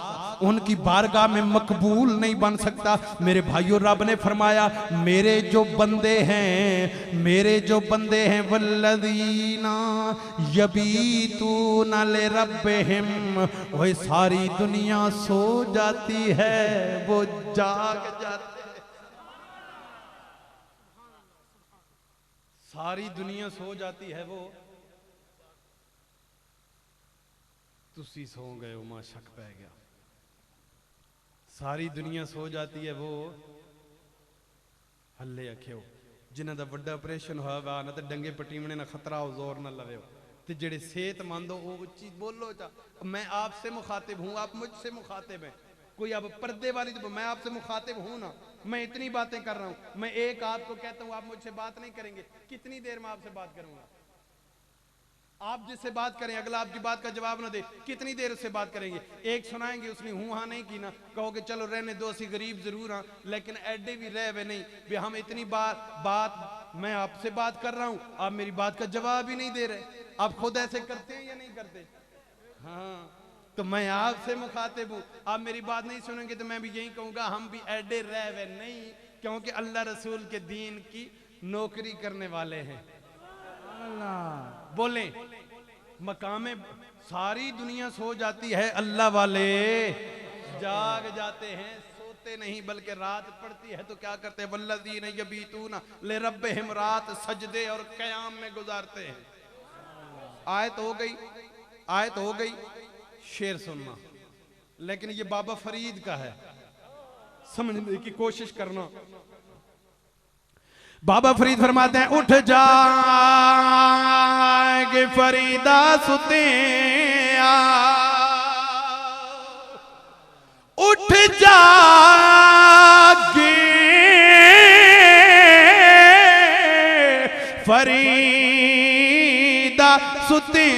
A: उनकी बारगाह में मकबूल नहीं बन सकता। मेरे भाइयों, रब ने फरमाया मेरे जो बंदे हैं वल्लज़ीना यबीतूना लिरब्बिहिम, वह सारी दुनिया सो जाती है वो जाग जाते हैं। सारी दुनिया सो जाती है वो तुसी सो गए हो, मां शक पै गया। सारी दुनिया सो जाती है वो हल्ले अखियो जिन्हां दा वड्डा ऑपरेशन होया वा ना ते डंगे पटीमने ना खतरा हो, जोर ना लवे ते जेड़े सेहतमंद हो वो उच्ची बोलो चा। मैं आपसे मुखातिब हूं, आप मुझसे मुखातिब हैं। कोई अब पर्दे वाली तो मैं आपसे मुखातिब हूं ना, मैं इतनी बातें कर रहा हूं। मैं एक आपको कहता हूं आप मुझसे बात नहीं करेंगे, कितनी देर में आपसे बात करूंगा? आप जिससे बात करें अगला आपकी बात का जवाब ना दे, कितनी देर उससे बात करेंगे? एक सुनाएंगे उसने हूं हाँ नहीं की ना, कहोगे चलो रहने दो, असी गरीब जरूर हाँ लेकिन एडे भी रह वे नहीं भी हम इतनी बात मैं आपसे बात कर रहा हूं, आप मेरी बात का जवाब ही नहीं दे रहे। आप खुद ऐसे करते हैं या नहीं करते? हाँ, तो मैं आपसे मुखातिब हूं, आप मेरी बात नहीं सुनेंगे तो मैं भी यही कहूंगा हम भी एडे रह वे नहीं, क्योंकि अल्लाह रसूल के दीन की नौकरी करने वाले हैं। बोले मकामे सारी दुनिया सो जाती है, अल्लाह वाले जाग जाते हैं, सोते नहीं बल्कि रात पड़ती है तो क्या करते हैं? वल्लज़ीना यबीतूना लिरब्बिहिम, रात सजदे और क़याम में गुजारते हैं। आयत हो गई, शेर सुनना, लेकिन ये बाबा फरीद का है, समझने की कोशिश करना। बाबा फरीद फरमाते हैं उठ जागे फरीदा सुते उठ जागे फरीदा सुते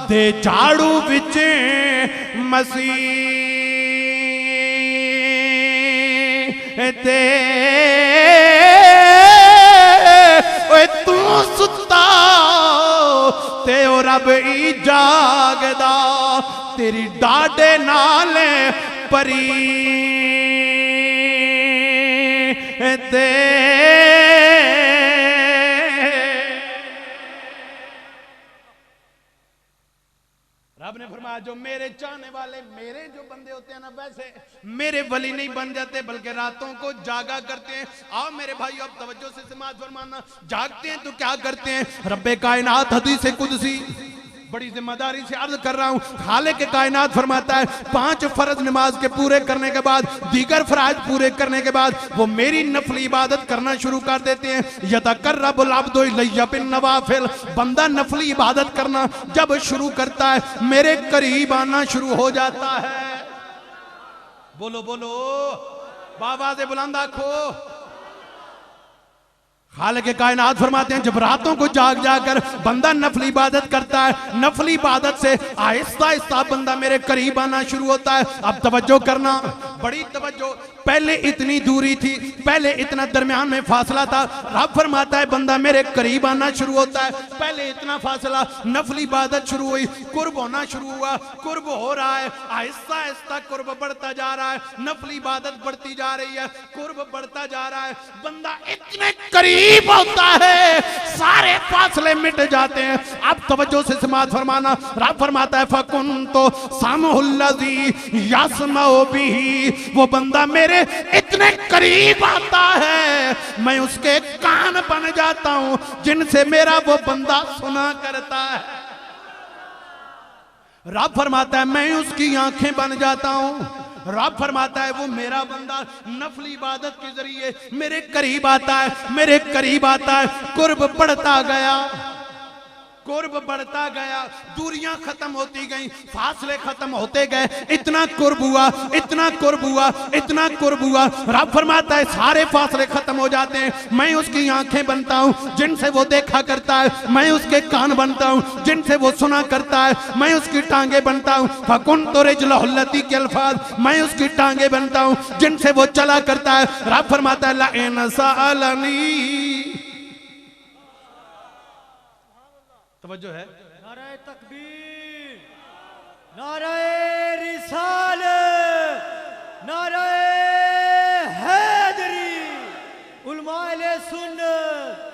A: दे झाड़ू विच मसीह तू सुता ते ओ रब ई जागदा, तेरी डाडे नाल परी ते रब ने फरमाया जो मेरे चाहने वाले मेरे जो बंदे होते हैं ना, वैसे मेरे वली नहीं बन जाते बल्कि रातों को जागा करते हैं। आओ मेरे भाई अब तवज्जो से समाज फरमाना, जागते हैं तो क्या करते हैं? रब्बे कायनात हदीस कुदसी बड़ी जिम्मेदारी से अर्ज कर रहा हूं, खालिक के कायनात फरमाता है 5 फर्ज नमाज के पूरे करने के बाद, दीगर फराइज पूरे करने के बाद वो मेरी नफली इबादत करना शुरू कर देते हैं। यतकर्रबुल अब्दु इलैया बिन नवाफिल, बंदा नफली इबादत करना जब शुरू करता है मेरे करीब आना शुरू हो जाता है। बोलो बोलो बाबा से बुलंद आखो। खालिक के कायनात फरमाते हैं जब रातों को जाग जाकर बंदा नफली इबादत करता है, नफली इबादत से आहिस्ता आहिस्ता बंदा मेरे करीब आना शुरू होता है। अब तवज्जो करना, बड़ी तवज्जो। पहले इतनी दूरी थी, पहले इतना दरमियान में फासला था, रब फरमाता है बंदा मेरे करीब आना शुरू होता है। पहले इतना फासला, नफली इबादत शुरू हुई, कुर्ब होना शुरू हुआ, कुर्ब हो रहा है, आहिस्ता आहिस्ता कुर्ब बढ़ता जा रहा है, नफली इबादत बढ़ती जा रही है, कुर्ब बढ़ता जा रहा है, बंदा इतने करीब होता है सारे फासले मिट जाते हैं। अब तवज्जो से समाअत फरमाना, रब फरमाता है फकुन तो सामहुल्लज़ी यस्मउ बिही, वो बंदा मेरे मेरे इतने करीब आता है मैं उसके कान बन जाता हूं जिनसे मेरा वो बंदा सुना करता है। रब फरमाता है मैं उसकी आंखें बन जाता हूं। रब फरमाता है वो मेरा बंदा नफली इबादत के जरिए मेरे करीब आता है, मेरे करीब आता है। कुर्ब बढ़ता गया, कुर्ब बढ़ता गया, दूरियां खत्म होती गई, फासले खत्म होते गए। इतना कुर्ब हुआ, इतना कुर्ब हुआ, इतना कुर्ब हुआ। रब फरमाता है सारे फासले खत्म हो जाते हैं। मैं उसकी आंखें बनता हूं जिनसे वो देखा करता है, मैं उसके कान बनता हूं जिनसे वो सुना करता है, मैं उसकी टांगे बनता हूं। फकुन तो रिजलहुल्लती के अल्फाज, मैं उसकी टांगे बनता हूं जिनसे वो चला करता है। रब फरमाता है ला इन सअलनी, तवज्जो है,
C: नारे तकबीर, नारे रिसालत, नारे हैदरी, उलमाए सुन्नत।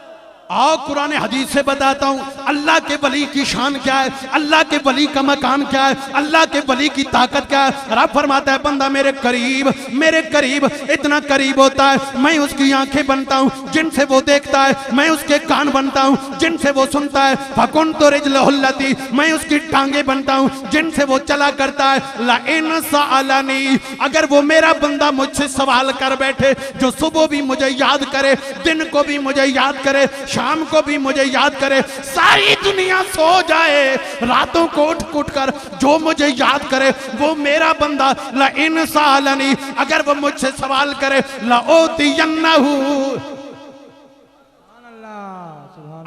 A: आओ कुरान हदीस से बताता हूं अल्लाह के वली की शान क्या है, अल्लाह के वली का मकान क्या है, अल्लाह के वली की ताकत क्या है। रब फरमाता है बंदा मेरे करीब इतना करीब होता है मैं उसकी आंखें बनता हूं जिनसे वो देखता है, मैं उसके कान बनता हूं जिनसे वो सुनता है। फकुन तो रिजलहुल्लती, मैं उसकी टांगे बनता हूं जिनसे वो चला करता है। ला इन सअलनी, अगर वो मेरा बंदा मुझसे सवाल कर बैठे, जो सुबह भी मुझे याद करे, दिन को भी मुझे याद करे, शाम को भी मुझे याद करे, सारी दुनिया सो जाए, रातों को उठ कर जो मुझे याद करे वो मेरा बंदा। ला इन सअलनी, अगर वो मुझसे सवाल करे, ला ओतियन्नहु,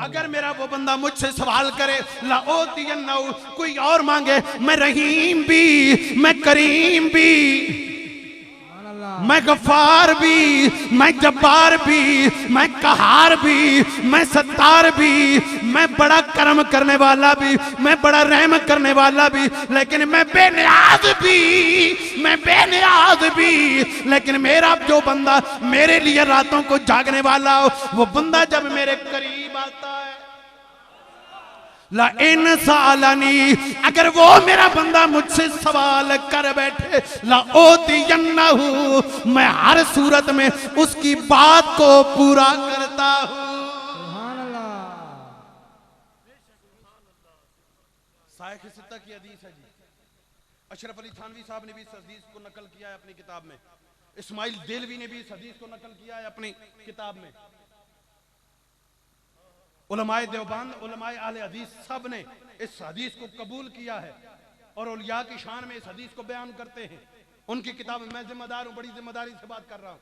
A: अगर मेरा वो बंदा मुझसे सवाल करे, ला ओतियन्नहु, कोई और मांगे, मैं रहीम भी, मैं करीम भी, मैं गफ्फार भी, मैं जब्बार भी, मैं कहार भी, मैं सत्तार भी, मैं बड़ा कर्म करने वाला भी, मैं बड़ा रहम करने वाला भी, लेकिन मैं बेनियाज भी, मैं बेनियाज भी। लेकिन मेरा जो बंदा मेरे लिए रातों को जागने वाला हो, वो बंदा जब मेरे करीब आता है, ला इन सअलनी, अगर वो मेरा बंदा मुझसे सवाल कर बैठे, ला ओतियन्नहु, मैं हर सूरत में उसकी बात को पूरा करता हूं।
B: सुभान अल्लाह।
A: साहिब सित्ता की हदीस है जी, अशरफ अली थानवी साहब ने भी इस हदीस को नकल किया है अपनी किताब में, इस्माइल देलवी ने भी इस हदीस को नकल किया है अपनी किताब में। उलमाए देवबंद, उलमाए अहले हदीस सब ने इस हदीस को कबूल किया है और औलिया की शान में इस हदीस को बयान करते हैं उनकी किताब में। मैं जिम्मेदार हूं, बड़ी जिम्मेदारी से बात कर रहा हूं।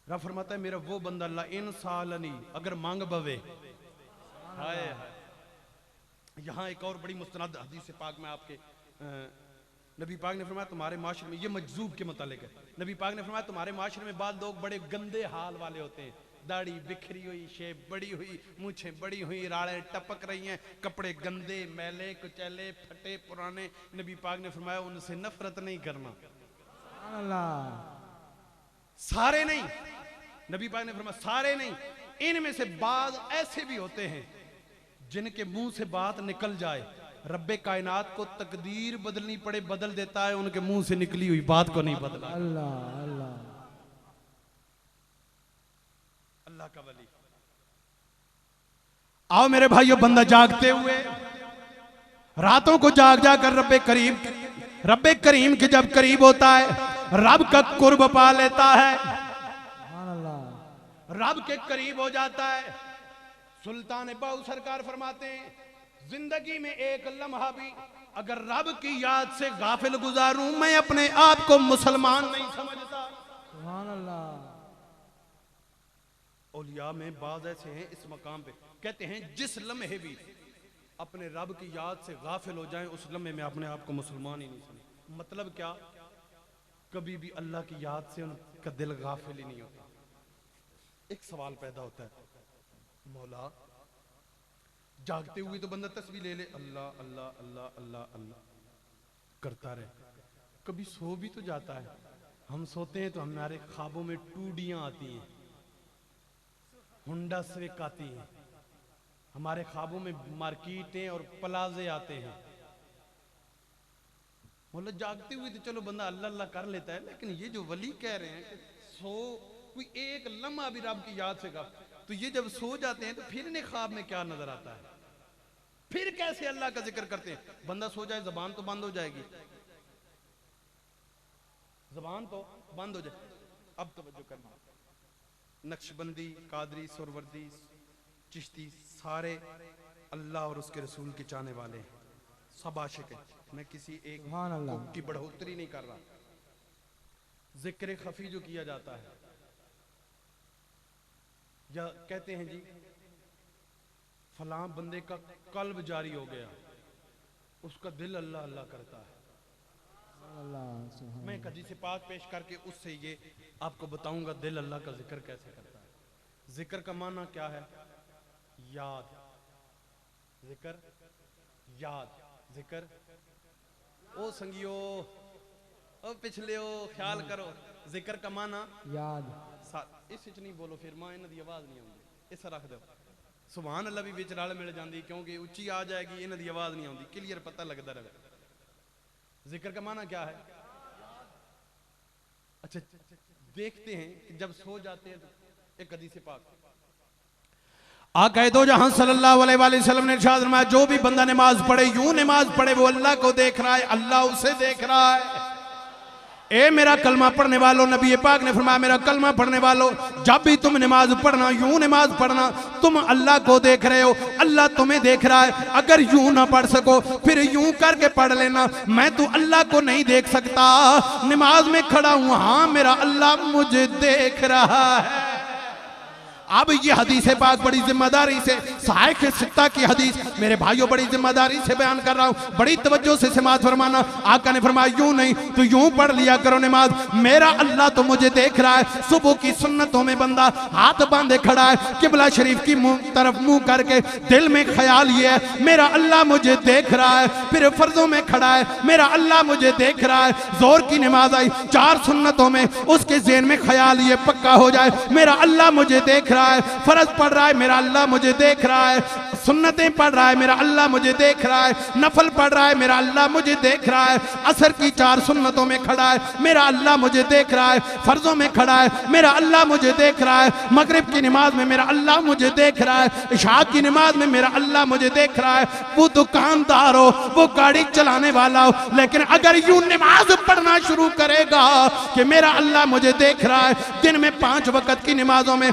A: रब फरमाता है मेरा वो बंदा ला इन सालनी, अगर मांग बवे, हाय यहां एक और बड़ी मुस्तनद हदीस पाक में आपके नबी पाक ने फरमाया तुम्हारे माशरे में, ये मजजूब के मुतालिक है, नबी पाक ने फरमाया तुम्हारे माशरे में बाद लोग बड़े गंदे हाल वाले होते हैं, दाढ़ी बिखरी हुई, शेप बड़ी हुई, मूछें बड़ी हुई, राड़ें टपक रही हैं, कपड़े गंदे मैले कुचैले फटे पुराने। नबी पाक ने फरमाया उनसे नफरत नहीं करना। सारे नहीं, नबी पाक ने फरमाया सारे नहीं, इनमें से बाद ऐसे भी होते हैं जिनके मुंह से बात निकल जाए, रब्बे कायनात को तकदीर बदलनी पड़े बदल देता है, उनके मुंह से निकली हुई बात को नहीं बदला।
B: अल्लाह अल्लाह
A: अल्लाह का वली। आओ मेरे भाइयों, बंदा जागते हुए रातों को जाग जाकर रब्बे करीम के जब करीब होता है, रब का कुर्ब पा लेता है, रब के करीब हो जाता है। सुल्तान बाऊ सरकार फरमाते हैं जिंदगी में एक लम्हा भी अगर रब की याद से गाफिल गुजारूं, मैं अपने आप को मुसलमान नहीं समझता।
B: सुभान अल्लाह।
A: औलिया में बाज ऐसे हैं इस मकाम पे, कहते हैं जिस लम्हे भी अपने रब की याद से गाफिल हो जाएं, उस लम्हे में अपने आप को मुसलमान ही नहीं समझ। मतलब क्या, कभी भी अल्लाह की याद से उनका दिल गाफिल ही नहीं होता। एक सवाल पैदा होता है, मौला जागते हुए तो बंदा तस्बीह ले ले, अल्लाह अल्लाह अल्लाह अल्लाह अल्लाह करता रहे, कभी सो भी तो जाता है। हम सोते हैं तो हमारे ख्वाबों में टूडियां आती हैं, हुंडा स्विक आती हैं, हमारे ख्वाबों में मार्केटें और प्लाजे आते हैं। बोले जागते हुए तो चलो बंदा अल्लाह अल्लाह कर लेता है, लेकिन ये जो वली कह रहे हैं कि सो कोई एक लम्हा भी रब की याद से का, तो ये जब सो जाते हैं तो फिर इन्हें ख्वाब में क्या नजर आता है, फिर कैसे अल्लाह का जिक्र करते हैं। बंदा सो जाए जबान तो बंद हो जाएगी, जबान तो बंद हो जाए। अब तवज्जो करना, नक्शबंदी, कादरी, सुरवर्दी, चिश्ती सारे अल्लाह और उसके रसूल के चाहने वाले हैं, सब आशिक हैं। मैं किसी एक
B: सुभान अल्लाह।
A: की बढ़ोतरी नहीं कर रहा। जिक्र खफी जो किया जाता है, या कहते हैं जी फलां बंदे का कल्ब जारी हो गया, उसका दिल अल्लाह अल्लाह करता है। मैं एक हदीस पाक पेश करके उससे ये आपको बताऊंगा दिल अल्लाह का जिक्र कैसे करता है। जिक्र का माना क्या है? याद, जिक्र याद, जिक्र ओ संगियो ओ पिछले ओ ख्याल करो, जिक्र का माना
B: याद।
A: इस नहीं बोलो फिर मां इन्हां दी आवाज नहीं आउंदी, इस रख दो। सुभान अल्लाह भी विच रल मिल जाती, क्योंकि उच्ची आ जाएगी, इन्हां दी आवाज नहीं आउंदी, क्लियर पता लगता रहे। जिक्र का माना क्या है? अच्छा देखते हैं कि जब सो जाते हैं तो एक हदीस पाक आका दो जहां सल्लल्लाहु अलैहि वसल्लम ने इरशाद फरमाया, जो भी बंदा नमाज पढ़े, यूं नमाज पढ़े वो अल्लाह को देख रहा है, अल्लाह उसे देख रहा है। ए मेरा कलमा पढ़ने वालों, नबी पाक ने फरमाया मेरा कलमा पढ़ने वालों, जब भी तुम नमाज पढ़ना यूं नमाज पढ़ना, तुम अल्लाह को देख रहे हो, अल्लाह तुम्हें देख रहा है। अगर यूं ना पढ़ सको फिर यूं करके पढ़ लेना, मैं तो अल्लाह को नहीं देख सकता, नमाज में खड़ा हूं, हाँ मेरा अल्लाह मुझे देख रहा है। अब ये हदीस पाक बड़ी जिम्मेदारी से, साहिब सित्ता की हदीस मेरे भाइयों बड़ी जिम्मेदारी से बयान कर रहा हूं, बड़ी तवज्जो से समाज फरमाना। आका ने फरमाया यूं नहीं तो यूं पढ़ लिया करो नमाज, मेरा अल्लाह तो मुझे देख रहा है। सुबह की सुन्नतों में बंदा हाथ बांधे खड़ा है, किबला शरीफ की तरफ मुंह करके, दिल में ख्याल ये है मेरा अल्लाह मुझे देख रहा है। फिर फर्जों में खड़ा है, मेरा अल्लाह मुझे देख रहा है। जोर की नमाज आई, 4 सुन्नतों में उसके ज़हन में ख्याल ये पक्का हो जाए मेरा अल्लाह मुझे देख रहा है। फर्ज पढ़ रहा है मेरा अल्लाह मुझे देख रहा है, सुन्नतें पढ़ रहा है मेरा अल्लाह मुझे देख रहा है, नफल पढ़ रहा है मेरा अल्लाह मुझे देख रहा है, असर की 4 सुन्नतों में खड़ा है मेरा अल्लाह मुझे देख रहा है, फर्जों में खड़ा है मेरा अल्लाह मुझे देख रहा है, मगरिब की नमाज में मेरा अल्लाह मुझे देख रहा है, इशा की नमाज में मेरा अल्लाह मुझे देख रहा है। वो दुकानदार हो, वो गाड़ी चलाने वाला हो, लेकिन अगर यूं नमाज पढ़ना शुरू करेगा कि मेरा अल्लाह मुझे देख रहा है, दिन में 5 वक्त की नमाजों में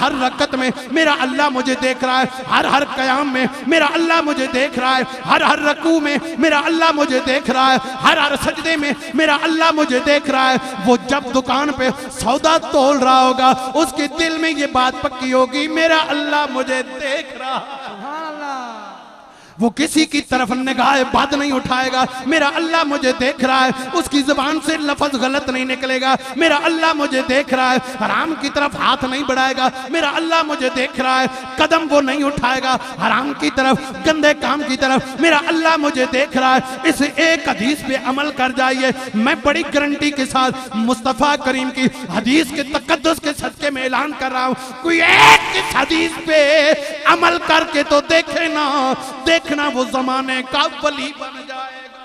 A: हर रकत में मेरा अल्लाह मुझे देख रहा है, हर कयाम में मेरा अल्लाह मुझे देख रहा है, हर रकू में मेरा अल्लाह मुझे देख रहा है, हर सजदे में मेरा अल्लाह मुझे देख रहा है। वो जब दुकान पे सौदा तोल रहा होगा उसके दिल में ये बात पक्की होगी मेरा अल्लाह मुझे देख रहा है।
B: सुभान अल्लाह।
A: वो किसी की तरफ निगाह बद नहीं उठाएगा, मेरा अल्लाह मुझे देख रहा है। उसकी जुबान से लफ्ज गलत नहीं निकलेगा, मेरा अल्लाह मुझे देख रहा है। हराम की तरफ हाथ नहीं बढ़ाएगा, मेरा अल्लाह मुझे देख रहा है। कदम वो नहीं उठाएगा हराम की तरफ, गंदे काम की तरफ, मेरा अल्लाह मुझे देख रहा है। इस एक हदीस पे अमल कर जाइए, मैं बड़ी गारंटी के साथ मुस्तफ़ा करीम की हदीस के तकद्दुस के सदके में ऐलान कर रहा हूँ, कोई एक इस हदीस पे अमल करके तो देखे ना, देखना वो जमाने का वली बन जाएगा।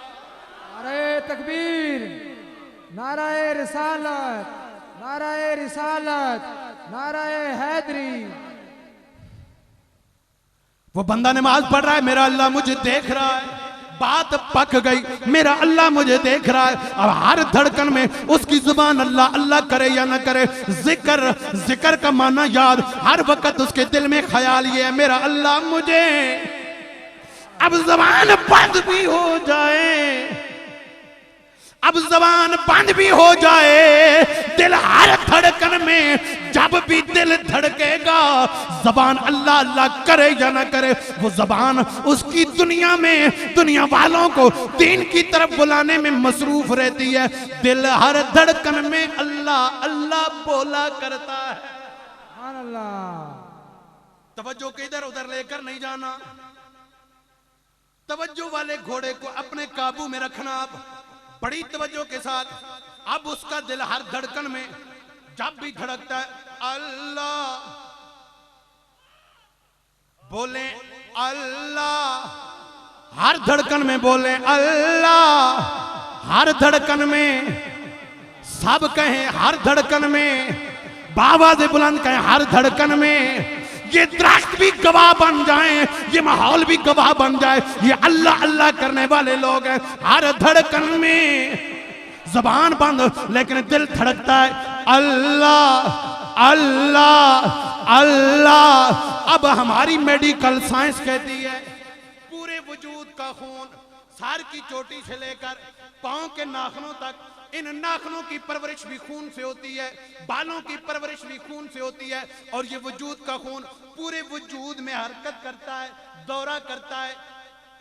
B: नारे तकबीर, नाराए रिसालत, नाराए रिसालत, नाराए हैदरी।
A: वो बंदा नमाज पढ़ रहा है मेरा अल्लाह मुझे देख रहा है, बात पक गई मेरा अल्लाह मुझे देख रहा है। अब हर धड़कन में उसकी जुबान अल्लाह अल्लाह करे या ना करे, जिक्र जिक्र का माना याद, हर वक्त उसके दिल में ख्याल ये है मेरा अल्लाह मुझे। अब जबान बंद भी हो जाए, अब जबान बंद भी हो जाए, दिल हर धड़कन में जब भी दिल धड़केगा, जबान अल्लाह अल्लाह करे या ना करे, वो जबान उसकी दुनिया में दुनिया वालों को दीन की तरफ बुलाने में मसरूफ रहती है। दिल हर धड़कन में अल्लाह अल्लाह बोला करता है।
B: सुभान अल्लाह।
A: तवज्जो के इधर उधर लेकर नहीं जाना, तवज्जो वाले घोड़े को अपने काबू में रखना। आप बड़ी तवज्जो के साथ, अब उसका दिल हर धड़कन में जब भी धड़कता है अल्लाह बोले, अल्लाह हर धड़कन में बोले अल्लाह, हर धड़कन में सब कहें, हर धड़कन में बावाज़े बुलंद कहें, हर धड़कन में ये दरख्त भी गवाह बन जाएं, ये माहौल भी गवाह बन जाए, ये अल्लाह अल्लाह करने वाले लोग हैं। हर धड़कन में जबान बंद लेकिन दिल धड़कता है, अल्लाह अल्लाह अल्लाह। अब हमारी मेडिकल साइंस कहती है पूरे वजूद का खून सर की चोटी से लेकर पांव के नाखूनों तक, इन नाखूनों की परवरिश भी खून से होती है, बालों की परवरिश भी खून से होती है, और ये वजूद का खून पूरे वजूद में हरकत करता है, दौरा करता है,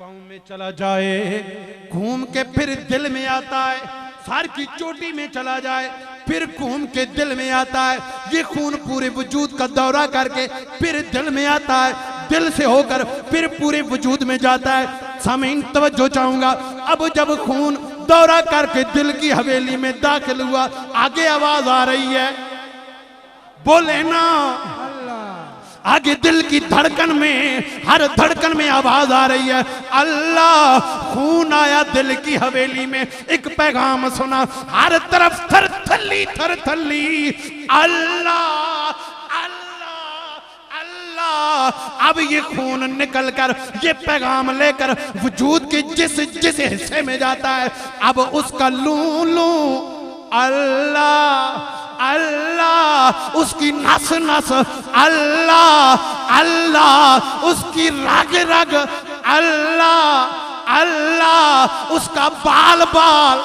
A: पांव में चला जाए घूम के फिर दिल में आता है, सर की चोटी में चला जाए फिर घूम के दिल में आता है। ये खून पूरे वजूद का दौरा करके फिर दिल में आता है, दिल से होकर फिर पूरे वजूद में जाता है। सामीन तवज्जो चाहूंगा, अब जब खून दौरा करके दिल की हवेली में दाखिल हुआ, आगे आवाज आ रही है, बोले ना आगे दिल की धड़कन में, हर धड़कन में आवाज आ रही है, अल्लाह। खून आया दिल की हवेली में, एक पैगाम सुना, हर तरफ थर थल्ली थर थल्ली, अल्लाह अल्लाह अल्लाह। अब ये खून निकल कर, ये पैगाम लेकर वजूद के जिस जिस हिस्से में जाता है, अब उसका लू लू अल्लाह अल्लाह, उसकी नस नस अल्लाह अल्लाह, उसकी रग रग अल्लाह अल्लाह, उसका बाल बाल।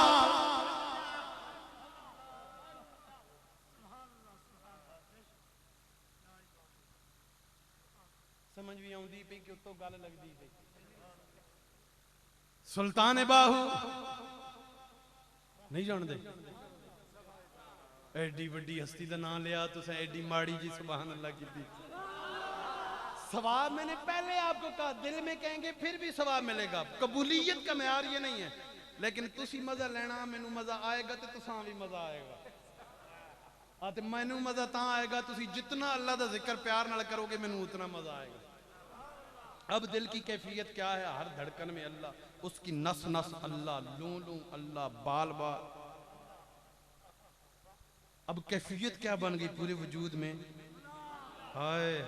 A: समझ भी आउंदी पई कि उत्तों गल लगदी पई। सुल्तान बाहू नहीं जानते, एडी वड्डी हस्ती का नाम लिया तुसें, एडी माड़ी जी सुभान अल्लाह की थी। सवाब मैंने पहले आपको कहा, दिल में कहेंगे फिर भी सवाब मिलेगा, कबूलियत का म्यार ये नहीं है, लेकिन तुसी मजा लेना, मैनू मजा आएगा तो तुसां भी मजा आएगा। ते मैनू मजा तां आएगा तुसी जितना अल्लाह का जिक्र प्यार नाल करोगे, मैनू उतना मजा आएगा। अब दिल की कैफियत क्या है, हर धड़कन में अल्लाह, उसकी नस नस अल्लाह, लू लू अल्लाह, बाल बाल। अब कैफियत क्या बन गई पूरे वजूद में, हाय।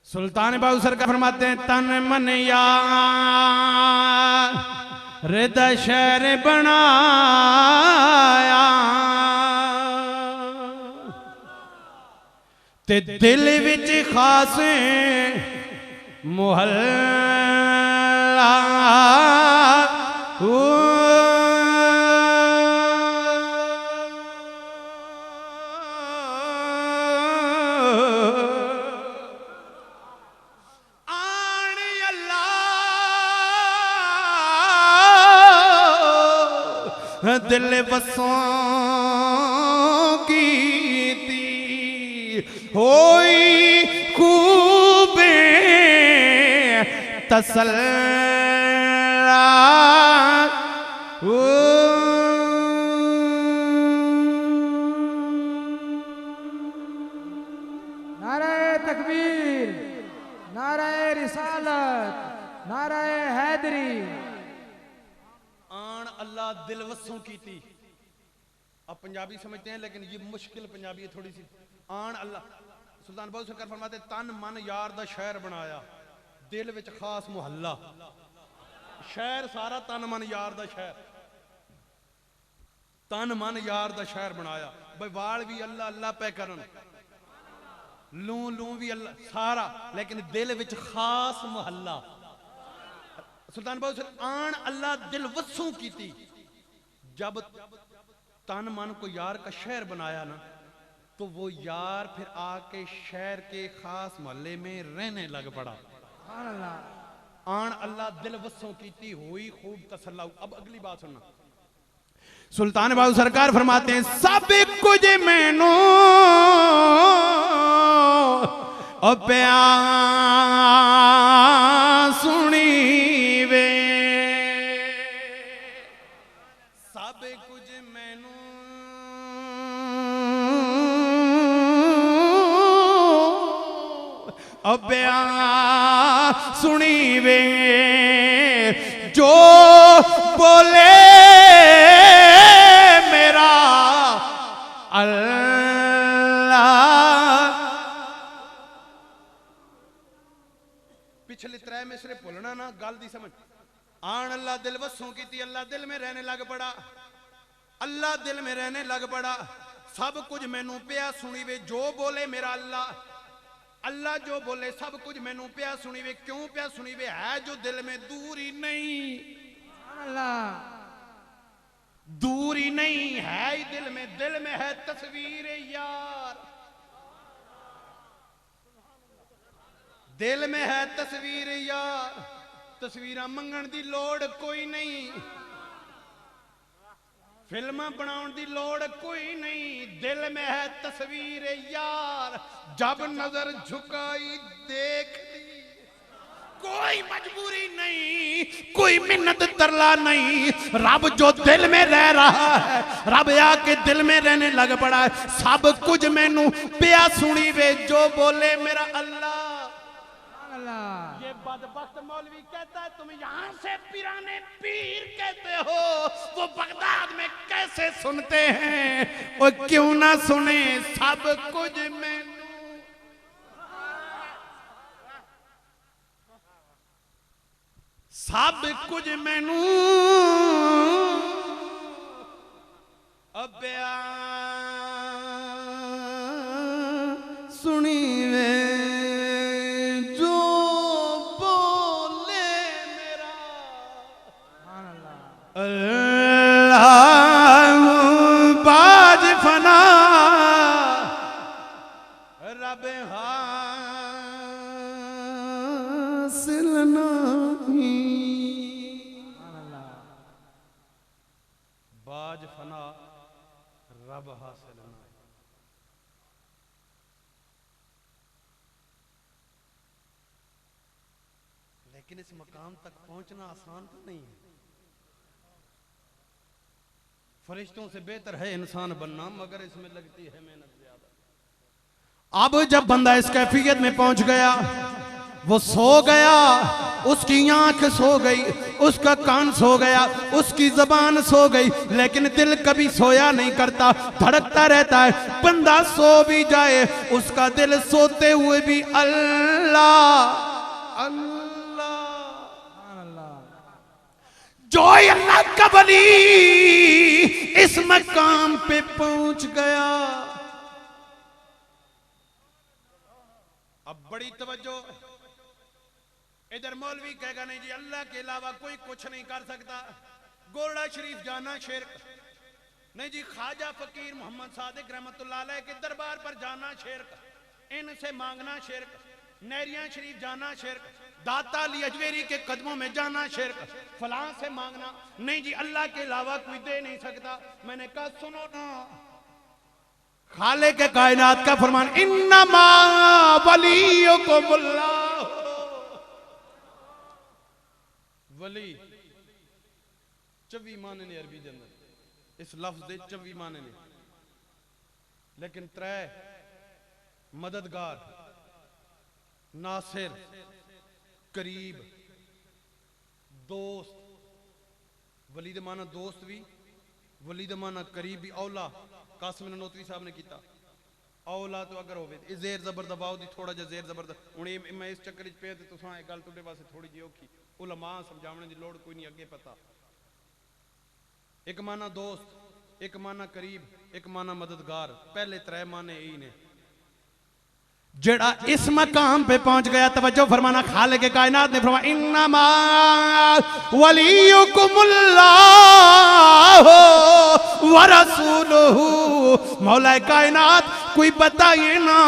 A: सुल्तान बाबू सरकार फरमाते हैं, तन मन यार हृदय शहर बनाया, ते दिल विच खासे मोहल्ला, दिल बसों की थी होई खूबे तसल्ला,
B: नाराए तकबीर, नाराए रिसालत, नाराए हैदरी।
A: आन अल्लाह दिल वसों की थी। अब पंजाबी समझते हैं लेकिन ये मुश्किल पंजाबी है थोड़ी सी। आन अल्लाह, सुल्तान बाहू सरकार फरमाते, तन मन यार दा शहर बनाया, दिल विच खास मुहल्ला। शहर सारा तन मन यार दा शहर, तन मन यार दा शहर बनाया। भाई वाल भी अल्लाह अल्लाह पे करन, लू लू भी अल्लाह सारा, लेकिन दिल विच खास मुहल्ला। सुल्तान बाहू सर, आन अल्लाह दिल वसों की थी। जब तन मन को यार का शहर बनाया ना, तो वो यार फिर आके शहर के खास मोहल्ले में रहने लग पड़ा। आन अल्लाह दिल वसों की थी हुई खूब तसल्ला। अब अगली बात सुनना, सुल्तान बाबू सरकार फरमाते हैं, सब कुछ मैनू ओ प्यार सुनी वे, सब कुछ मैनू ओ प्यार सुनी वे, जो बोले इसरे भुलना ना गल दी समझ आन अल्लाह दिल वसों की अल्लाह दिल में रहने लग पड़ा अल्लाह दिल में रहने लग पड़ा सब कुछ मैनू पिया सुनी वे जो बोले मेरा अल्लाह अल्लाह जो बोले सब कुछ मैनू पिया सुनी वे क्यों पिया सुनी वे है जो दिल में दूर ही नहीं दूर ही नहीं है ही दिल में है तस्वीर यार दिल में है तस्वीर यार तस्वीर मंगण दी लोड़ कोई नहीं फिल्म बनाउण दी लोड़ कोई नहीं दिल में है तस्वीर यार जब नजर झुकाई देख ली कोई मजबूरी नहीं कोई मिन्नत तरला नहीं रब जो दिल में रह रहा है रब आके दिल में रहने लग पड़ा है सब कुछ मैनू पिया सुनी वे जो बोले मेरा अल्लाह ये बदबख्त मौलवी कहता है तुम यहां से पिराने पीर कहते हो वो बगदाद में कैसे सुनते हैं वो क्यों ना सुने सब कुछ मैनू सब कुछ मैनू अब्या सुनी वे जो बोले मेरा अल्लाह बाज फना रब हासिल नहीं बाज फना रब हासिल नहीं लेकिन इस मकाम तक पहुंचना आसान तो नहीं है फरिश्तों से बेहतर है इंसान बनना मगर इसमें लगती है मेहनत ज्यादा अब जब बंदा इस कैफियत में पहुंच गया वो सो गया उसकी आंख सो गई उसका कान सो गया उसकी जबान सो गई लेकिन दिल कभी सोया नहीं करता धड़कता रहता है बंदा सो भी जाए उसका दिल सोते हुए भी अल्लाह जो अल्लाह का वली इस मकाम पे पहुंच गया अब बड़ी तवज्जो इधर मौलवी कहेगा नहीं जी अल्लाह के अलावा कोई कुछ नहीं कर सकता गोरड़ा शरीफ जाना शिरक नहीं जी ख्वाजा फकीर मोहम्मद सादिक रहमतुल्लाह अलैह के दरबार पर जाना शिरक इनसे मांगना शिरक नहरिया शरीफ जाना शिरक दाता अली अजमेरी के कदमों में जाना शिरक फलां से मांगना नहीं जी अल्लाह के अलावा कोई दे नहीं सकता मैंने कहा सुनो ना खाले के कायनात का फरमान इन्नमा वलियुकुमुल्लाह वली चवी माने ने अरबी के अंदर इस लफ्ज दे चवी माने ने लेकिन त्रै मददगार नासिर करीब दोस्त वली दे माना दोस्त भी वली दे माना करीब भी औला कासिम ननोतवी साहब ने किया औला तो अगर होवे जेर जबर दबाओ दी थोड़ा जा जेर जबर हुण मैं इस चक्कर पे ते तुसां एक गल तुहाडे वास्ते थोड़ी जी औखी उलमा समझावने की लोड़ कोई नहीं अगे पता एक माना दोस्त एक माना करीब एक माना मददगार पहले त्रै माने यही ने जेड़ा इस मकाम पे पहुंच गया तवज्जो फरमाना खालिक के कायनात ने फरमाया इन्नमा वलियुकुमुल्लाह व रसूलुहु मौला कायनात कोई बताइए ना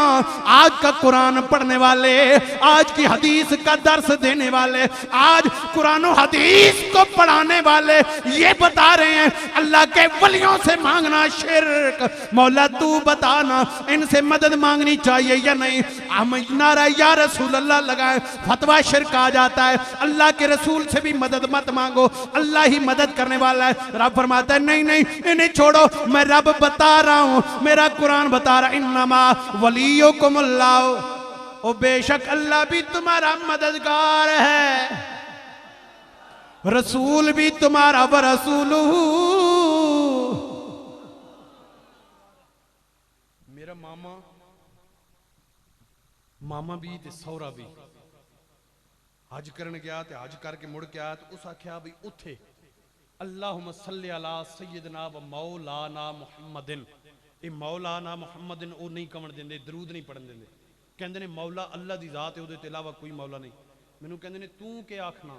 A: आज का कुरान पढ़ने वाले आज की हदीस का दर्स देने वाले आज कुरान और हदीस को पढ़ाने वाले ये बता रहे हैं अल्लाह के वलियों से मांगना शिर्क मौला तू बताना इनसे मदद मांगनी चाहिए या नहीं हम नारा या रसूल अल्लाह लगाए फतवा शिर्क आ जाता है अल्लाह के रसूल से भी मदद मत मांगो अल्लाह ही मदद करने वाला है रब फरमाता है नहीं नहीं इन्हें छोड़ो मैं रब बता रहा हूं मेरा कुरान बता रहा इन्नमा वलियुकुमुल्लाह ओ बेशक अल्लाह भी तुम्हारा मददगार है रसूल भी तुम्हारा व रसूलुहु मेरा मामा भी ते सौरा भी हज करन गया ते हज करके मुड़ के आया तो उस आख्या भी उथे अल्लाहुम्मा सल्ली अला सय्यदना व मौलाना मुहम्मदिन। ये मौलाना मुहम्मदिन वो नहीं कवन देंदे, दरूद नहीं पढ़न देंदे। कहंदे ने मौला अल्लाह दी जात है, उहदे इलावा कोई मौला नहीं। मैनू कहंदे ने तू के आखना,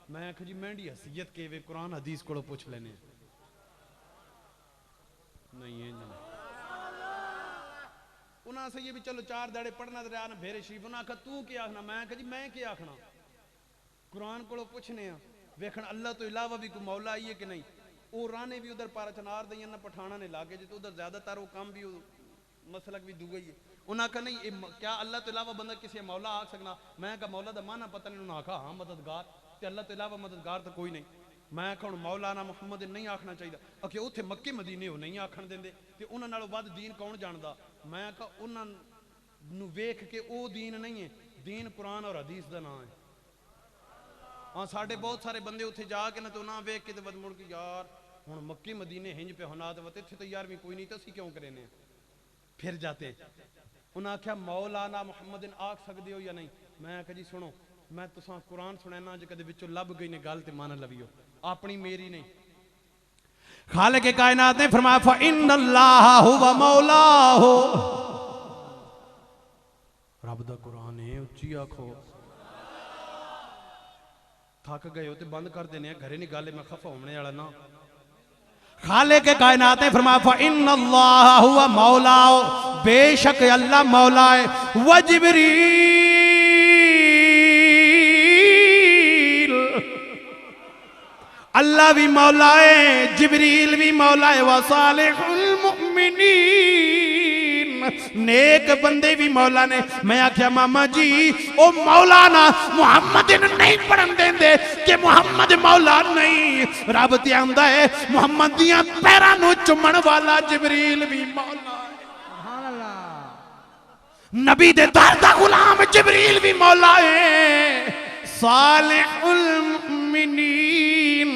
A: मैं आख्या जी मेरी हैसियत के वे कुरान हदीस कोलों पुछ लेने। नहीं है नहीं उन्हें सही भी चलो 4 दाड़े पढ़ना तो रहा ना भेरे शरीफ। उन्हें आखा तू क्या आखना, मैं आखा जी मैं क्या आखना, कुरान को पुछने वेखन अल्लाह तो इलावा भी कोई मौला आई है कि नहीं। वो राने भी उधर पारा चनार दी ना पठाना ने लागे जी, तो उधर ज्यादातर वो काम भी मसलक भी दूगा ही है। उन्हें आखा नहीं क्या अल्लाह तो इलावा बंदा किसी मौला आख सकना। मैं कहा मौला का माना पता नहीं। उन्हें आखा हाँ मददगार, तो अल्लाह तो इलावा मददगार तो कोई नहीं। मैं आखा हूँ मौलाना मुहम्मद नहीं आखना चाहिए। आखिर उत्थे मक्के मदीने वो नहीं आखन देंदे, ते उन्हां नालों वध दीन कौन जानदा। मैं आखा उन्हां नूं वेख के वो दीन नहीं है, दीन कुरान और हदीस का नाम है। हाँ साढ़े बहुत सारे बंदे उत्थे जाके ना तो ना वेख के बद मुड़ के यार हुण मक्के मदीने हिंज पे होना तो इत्थे तो यार भी कोई नहीं, तो असीं क्यों करेने फिर जाते। उन्हें आख्या मौलाना मुहम्मद आख सकते हो या नहीं। मैं आख्या जी सुनो मैं तुसां कुरान सुनैना जे कदे विचों लभ गई ने गल ते मान लवियो, अपनी मेरी नहीं। खालिक कायनात ने फरमाया फ इन्नल्लाह हुवा मौलाहु। रब दा कुरान है, उच्ची आखो। थक गए हो तो बंद कर देने, घरे नहीं गल मैं खफा होने वाला ना। खालिक कायनात ने फरमाया फ इन्नल्लाह हुवा मौलाहु, बेशक अल्लाह मौला है। व जिब्रील, अल्लाह भी मौला है, जिब्रील भी मौला है। व सालिहुल मुमिनीन, नेक बंदे भी मौला ने। मैं आख्या मामा जी ओ मौलाना मुहम्मद नहीं पढ़न देंदे कि मुहम्मद मौला नहीं। रब ते आंदा है मुहम्मद दियां पैरां नूं चुमण वाला जिब्रील भी मौला है।
B: सुभान अल्लाह।
A: नबी दे दर दा गुलाम जिब्रील भी मौला है। सालिहुल मुमिनीन,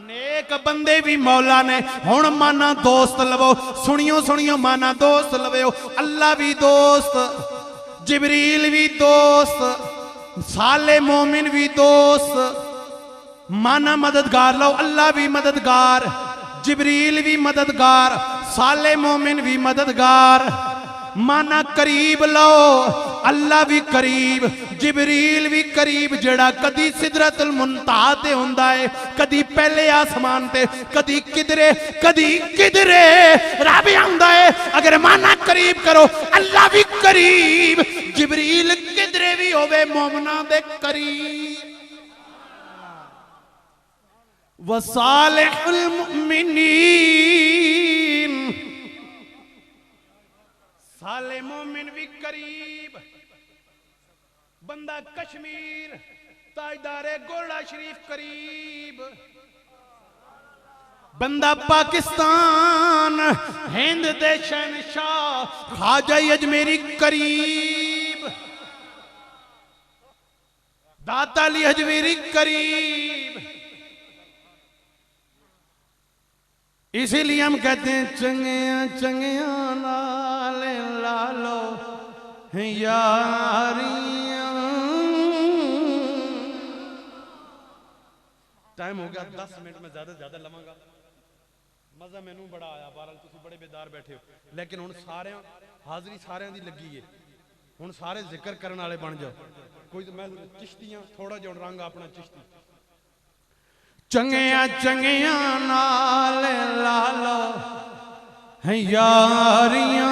A: नेक बंदे भी मौला ने। हुण माना दोस्त लवो, सुनियो सुनियो माना दोस्त लवो। अल्लाह भी दोस्त, जिब्रील भी दोस्त, साले मोमिन भी दोस्त। माना मददगार लो, अल्लाह भी मददगार, जिब्रील भी मददगार, साले मोमिन भी मददगार। माना करीब लो, अल्लाह भी करीब, जिब्रील भी करीब। जेड़ा कदी सिदरतुल मुंतहा ते हुंदा है, कदी पहले आसमान ते, कदी किधरे कदी किधरे रब आंदा है। अगर माना करीब करो अल्लाह भी करीब, जिब्रील किधरे भी होवे मोमना दे करीब। व सालिहुल मुमिनीन, साले मोमिन भी करीब। बंदा कश्मीर ताजदारे गोला शरीफ करीब, बंदा पाकिस्तान हिंद दे शहनशाह ख्वाजा अजमेरी करीब, दाता अली अजमेरी करीब। इसीलिए हम कहते हैं चंगिया चंगिया नाल लालो यारियां। टाइम हो गया 10 मिनट में ज्यादा से ज्यादा लवांगा। मजा मैनू बड़ा आया, बहरहाल तुसी बड़े बेदार बैठे हो। लेकिन हुण सारे हाजरी सारे दी लगी है, हुण सारे जिक्र करने वाले बन जाओ। कोई तो मैं चिश्तियां थोड़ा जिहा रंग अपना चिश्ती। चंगिया चंगिया नाल लालो यारियां,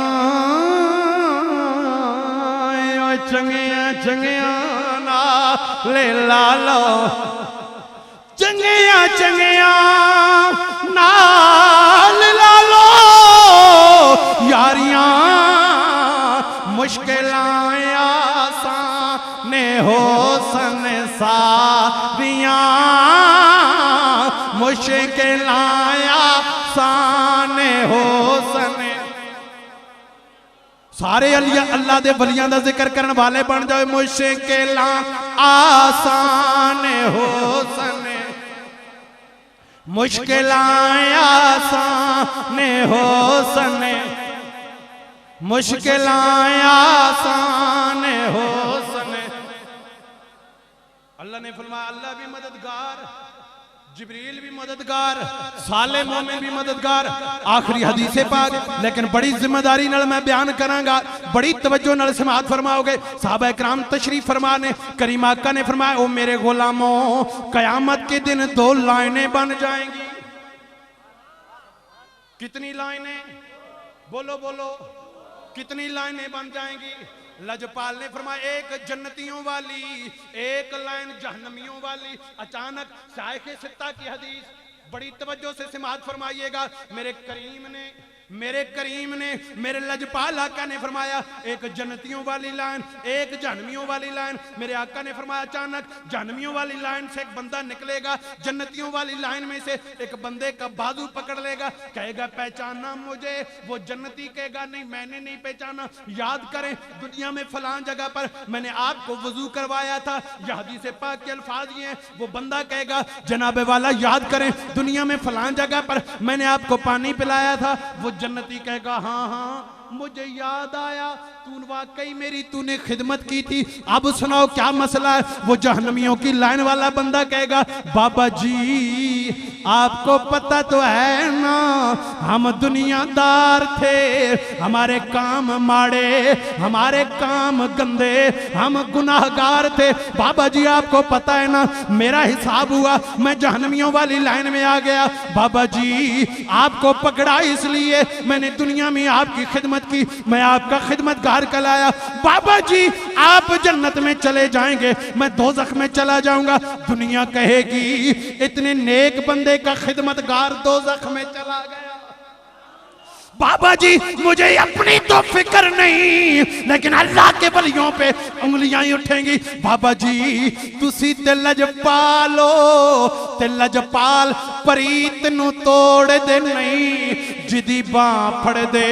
A: चंगिया चंगिया नाल लालो, चंगिया चंगिया नाल लालो यारियां। मुश्किलां आसान हो सन सारियां, मुश्किलां आसान हो सने। सारे अल्लाह दे वलियां दा जिक्र करने वाले बन जाओ। मुश्किलां आसान हो सने, मुश्किलां आसान हो सने, मुश्किलां आसान हो सने। ने फरमाया अल्लाह भी मददगार, जिब्रील भी मददगार, साले मोमिन भी मददगार। आखिरी हदीस पाक, लेकिन बड़ी जिम्मेदारी नाल मैं बयान करांगा, बड़ी तवज्जो नाल समाअत फरमाओगे। साहबा इकराम तशरीफ फरमा ने, करीम आका ने फरमाया ओ मेरे गुलामों, कयामत के दिन 2 लाइनें बन जाएंगी। कितनी लाइनें? बोलो बोलो, कितनी लाइनें बन जाएंगी? लजपाल ने फरमाया एक जन्नतियों वाली, एक लाइन जहन्नमियों वाली। अचानक शायख सित्ता की हदीस, बड़ी तवज्जो से समाअत फरमाइएगा। मेरे करीम ने मेरे लजपाल आका ने फरमाया एक जन्नतियों वाली लाइन, एक जहन्नमियों वाली लाइन। मेरे आका ने फरमाया अचानक जहन्नमियों वाली लाइन से एक बंदा निकलेगा, जन्नतियों वाली लाइन में से एक बंदे का बाजू पकड़ लेगा, कहेगा पहचाना मुझे। वो जन्नती कहेगा नहीं मैंने नहीं पहचाना, याद करें दुनिया में फलां जगह पर मैंने आपको वजू करवाया था, यह हदीस पाक के अल्फाज ये हैं। वो बंदा कहेगा जनाबे वाला याद करें दुनिया में फलां जगह पर मैंने आपको पानी पिलाया था। वो जन्नती कहेगा हाँ हाँ मुझे याद आया, तू वाकई मेरी तूने खिदमत की थी, अब सुनाओ क्या मसला है। वो जहन्नमियों की लाइन वाला बंदा कहेगा बाबा जी आपको पता तो है ना हम दुनियादार थे, हमारे काम माड़े, हमारे काम गंदे, हम गुनाहगार थे। बाबा जी आपको पता है ना मेरा हिसाब हुआ, मैं जहन्नमियों वाली लाइन में आ गया। बाबा जी आपको पकड़ा इसलिए मैंने दुनिया में आपकी खिदमत की, मैं आपका खिदमतगार कहलाया। बाबा जी आप जन्नत में चले जाएंगे, मैं दोज़ख में चला जाऊंगा। दुनिया कहेगी इतने नेक बंदे का खिदमतगार दोज़ख में चला गया। बाबा जी मुझे अपनी तो फिक्र नहीं, लेकिन अल्लाह के वलियों पे उंगलियां ही उठेंगी। बाबा जी तुसी ते लजपालो, ते लजपाल परीत नू तोड़ दे नहीं, जिदी बां फड़ दे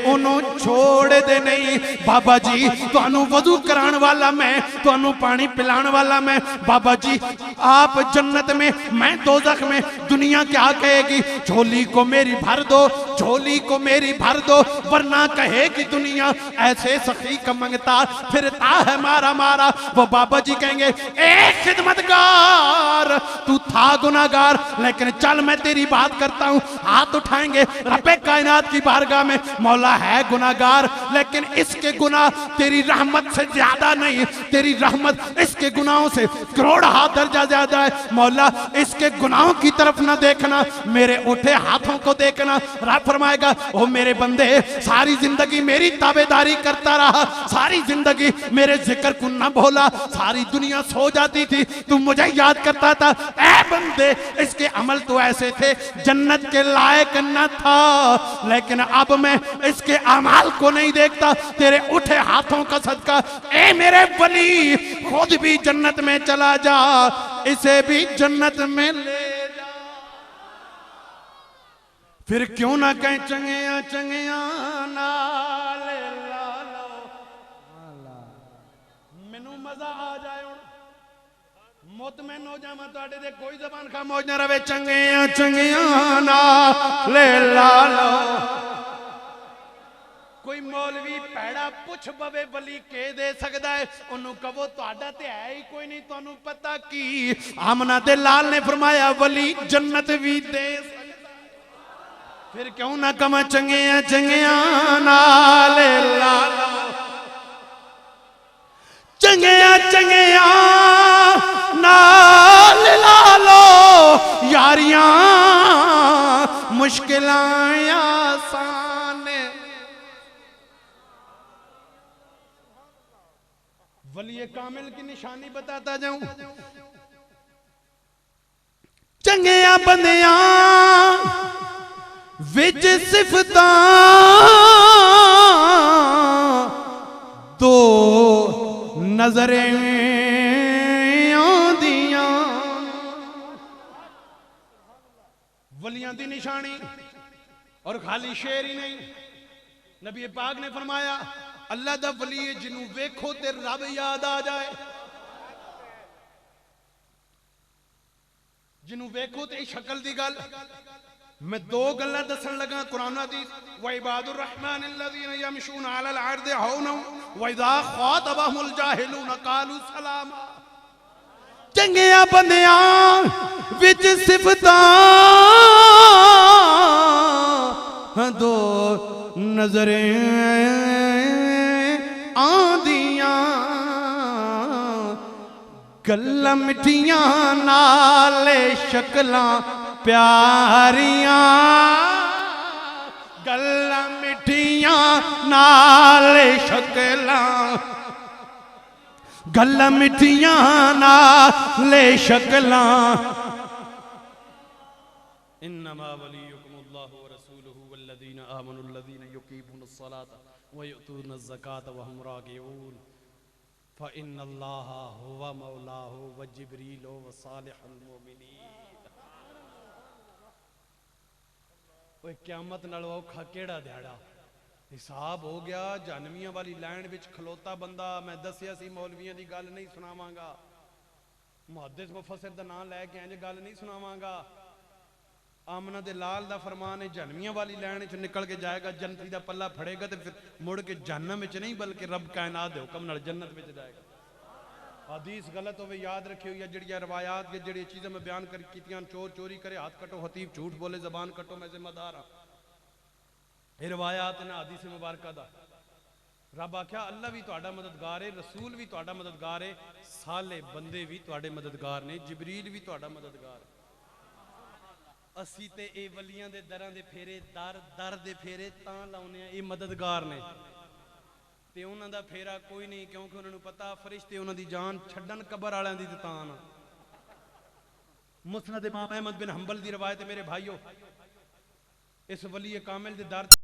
A: ओनू छोड़ दे नहीं। बाबा जी तुहानू वजू कराण वाला मैं, तुहानू पानी पिलाण वाला मैं। बाबा जी आप जन्नत में, मैं दोज़ख में। दुनिया क्या कहेगी? झोली को मेरी भर दो, झोली को मेरी भर दो, वरना कहेगी दुनिया ऐसे सखी का मंगता फिरता है मारा मारा। वो बाबा जी कहेंगे ए खिदमतगार तू था गुनाहगार, लेकिन चल मैं तेरी बात करता हूं। हाथ उठाएंगे रब्बे कायनात की बारगाह में, मौला है गुनाहगार लेकिन इसके गुनाह तेरी रहमत से ज्यादा नहीं, तेरी रहमत इसके गुनाहों से करोड़ हाथ दर्जा ज्यादा है। मौला इसके गुनाहों की तरफ ना देखना, मेरे उठे हाथों को देखना। रब फरमाएगा ओ मेरे बंदे सारी जिंदगी मेरी ताबेदारी करता रहा, सारी जिंदगी मेरे जिक्र को न भूला, सारी दुनिया सो जाती थी तू मुझे याद करता था। ऐ बंदे इसके अमल तो ऐसे थे जन्नत के लायक न था, लेकिन अब मैं इसके अमाल को नहीं देखता, तेरे उठे हाथों का सदका। ए मेरे वली खुद भी जन्नत में चला जा, इसे भी जन्नत में ले जा। फिर क्यों ना कहें चंगिया चंगिया नाल ला लो, मैनू मजा आ जाए मुतमैन हो जावा तुहाडे दे कोई जबान खामोश ना रहे। चंगिया चंगिया नाल ला लो। कोई मौलवी पैड़ा पुछ पवे वली के दे सकदा है, ओनू कहो तुहाडा ते है ही कोई नहीं, तुहानू पता की आमना दे लाल ने फरमाया वली जन्नत भी दे। फिर क्यों ना कमा चंगिया चंगिया नाल ला लो, चंगिया चंगिया नाल ला लो यारियां मुश्किलां आसान। वली कामिल की निशानी बताता जाऊं, चंगिया बंदियां विच सिफतां तो नजरें आंदियां। वलियां दी निशानी और खाली शेर ही नहीं, नबी पाक ने फरमाया अल्लाह दा वली है जिन्हों वेखो ते रब याद आ जाए, जिन्हों वेखो ते शक्ल दी गल। मैं दो गल्लां दसन लगा कुरान हदीस। व इबादुर रहमान अल्लज़ीना यमशूना अलल अर्दि हौना व इज़ा ख़ातबहुमुल जाहिलूना क़ालू सलामा। चंगिया बंदियां विच सिफतां दो नजरें आंदियां गल्लां मिठियां नाले शक्लां प्यारियां गल्लां मिठियां नाले शक्लां गल्लां मिठियां नाले शक्लां इन्नमा वलियुकुमुल्लाहु व रसूलुहु वल्लज़ीना आमनु अल्लज़ीना युक़ीमुनस्सलाता व युअतूनज़्ज़कात व हुम राकिऊन फ़इन्नल्लाह हुवा मौलाहु व जिब्रील व सालिहुल मुमिनीन। ओए क़यामत नाल औखा केड़ा दिहाड़ा हिसाब हो गया। जानवियां वाली लाइन विच खलोता बंदा मैं दसिया सी मौलवियां दी गल नहीं सुनावांगा, मुहद्दिस मुफस्सिर दा नाम लैके इंज गल नहीं सुनावांगा। आमना दे लाल दा फरमान है जानवियां वाली लाइन च निकल के जाएगा, जन्नती दा पल्ला फड़ेगा तो फिर मुड़ के जहन्नम विच नहीं बल्कि रब कायनात दे हुक्म नाल जन्नत विच जाएगा। हदीस गलत होवे याद रखियो, या जड़िया रवायात के जड़ी चीज़ें मैं बयान कर कीतियां, चोर चोरी करे हाथ कटो, हतीब झूठ बोले जबान कटो, मैं जिम्मेदार हाँ। ये रवायात ना हदीस मुबारक दा रब आख्या अल्लाह भी तुहाडा मददगार है, रसूल भी तुहाडा मददगार है, साले बंदे भी तुहाडे मददगार ने, जिबरील भी तुहाडा मददगार है। असी ते ए वलियां दे दरां दे फेरे दर दर दे फेरे तां लाउने आ, ये मददगार ने ते उन्हां दा फेरा कोई नहीं, क्योंकि उन्हां नूं पता फरिश्ते उन्हां दी जान छड्डन कबर वालियां दी तां ना। मुस्नद इमाम अहमद बिन हंबल दी रवायत है मेरे भाइयों, इस वली कामिल दे दर